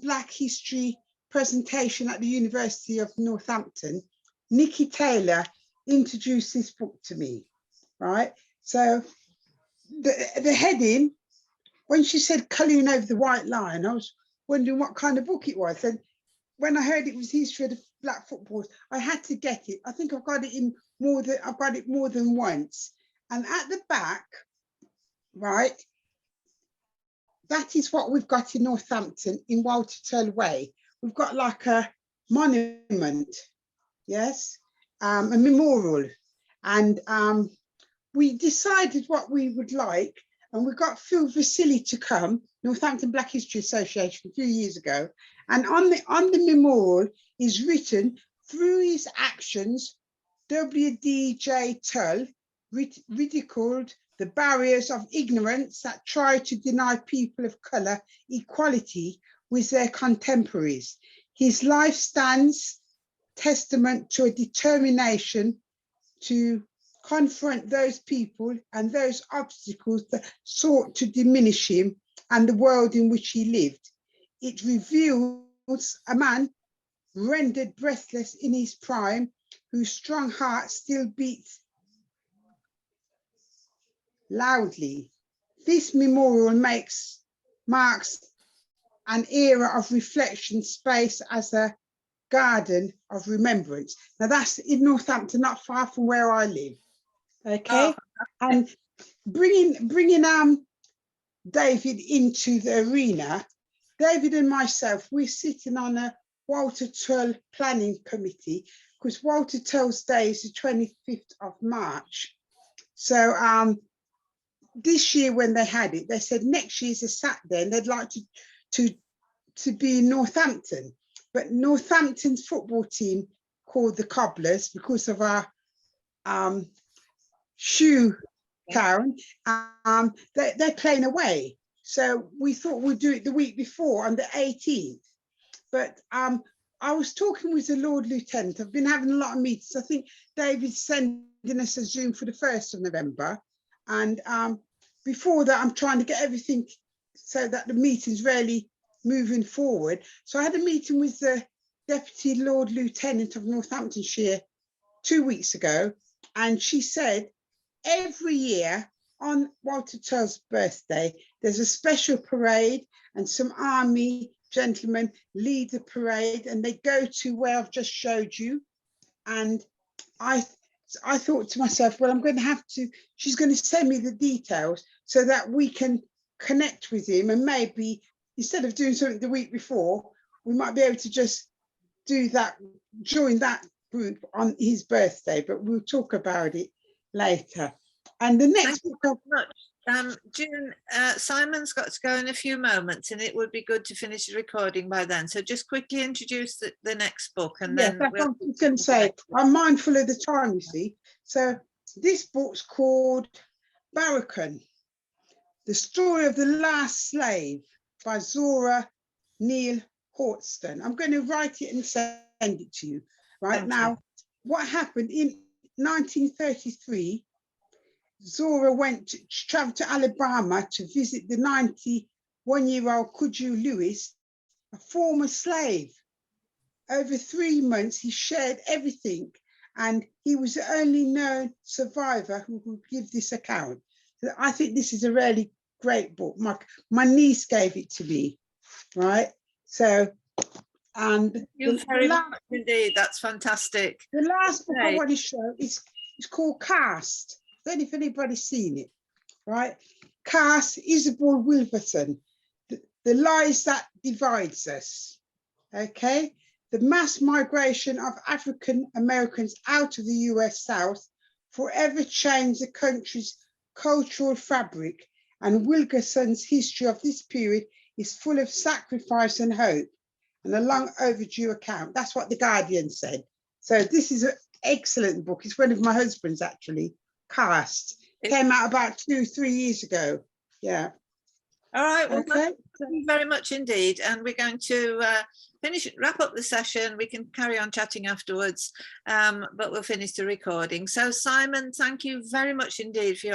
Black history presentation at the University of Northampton, Nikki Taylor introduced this book to me, right? So the heading, when she said Colouring Over the White Line, I was wondering what kind of book it was. And when I heard it was history of the Black footballers, I had to get it. I think I've got it more than once. And at the back, right, that is what we've got in Northampton in Walter Tull Way. We've got like a monument, yes, a memorial. And we decided what we would like, and we got Phil Vasili to come, Northampton Black History Association, a few years ago. And on the memorial is written, through his actions, W.D.J. Tull ridiculed the barriers of ignorance that try to deny people of colour equality with their contemporaries. His life stands testament to a determination to confront those people and those obstacles that sought to diminish him and the world in which he lived. It reveals a man rendered breathless in his prime, whose strong heart still beats loudly. This memorial marks an era of reflection, space as a garden of remembrance. Now that's in Northampton, not far from where I live. Okay, and bringing David into the arena. David and myself, we're sitting on a Walter Tull planning committee, because Walter Tull's day is the 25th of March. So this year when they had it, they said next year's a Saturday and they'd like to be in Northampton. But Northampton's football team, called the Cobblers, because of our shoe town, they're playing away. So we thought we'd do it the week before on the 18th. But I was talking with the Lord Lieutenant. I've been having a lot of meetings. I think David's sending us a Zoom for the 1st of November. And before that, I'm trying to get everything so that the meeting's really moving forward. So I had a meeting with the Deputy Lord Lieutenant of Northamptonshire 2 weeks ago. And she said, every year on Walter Tull's birthday, there's a special parade and some army gentlemen lead the parade and they go to where I've just showed you. And I thought to myself, well, I'm going to have to, she's going to send me the details so that we can connect with him, and maybe instead of doing something the week before, we might be able to just do that, join that group on his birthday, but we'll talk about it later. And the next book, June, Simon's got to go in a few moments, and it would be good to finish the recording by then. So just quickly introduce the next book, and then that's what I was going to say. I'm mindful of the time, you see. So this book's called Barracan, The Story of the Last Slave by Zora Neale Hurston. I'm going to write it and send it to you. Right now, what happened in 1933, Zora traveled to Alabama to visit the 91-year-old Cudjo Lewis, a former slave. Over 3 months, he shared everything, and he was the only known survivor who could give this account. So I think this is a really great book. My niece gave it to me, right? So, and thank you very much indeed. That's fantastic. The last book I want to show is called Cast. I don't know if anybody's seen it, right? Cast, Isabel Wilberton, The Lies That Divides Us, okay? The mass migration of African Americans out of the US South forever changed the country's cultural fabric, and Wilkerson's history of this period is full of sacrifice and hope, and a long overdue account. That's what The Guardian said. So this is an excellent book. It's one of my husband's, actually. Cast. It came out about 2-3 years ago. Yeah. All right. Well, okay. Thank you very much indeed. And we're going to wrap up the session. We can carry on chatting afterwards, but we'll finish the recording. So Simon, thank you very much indeed for your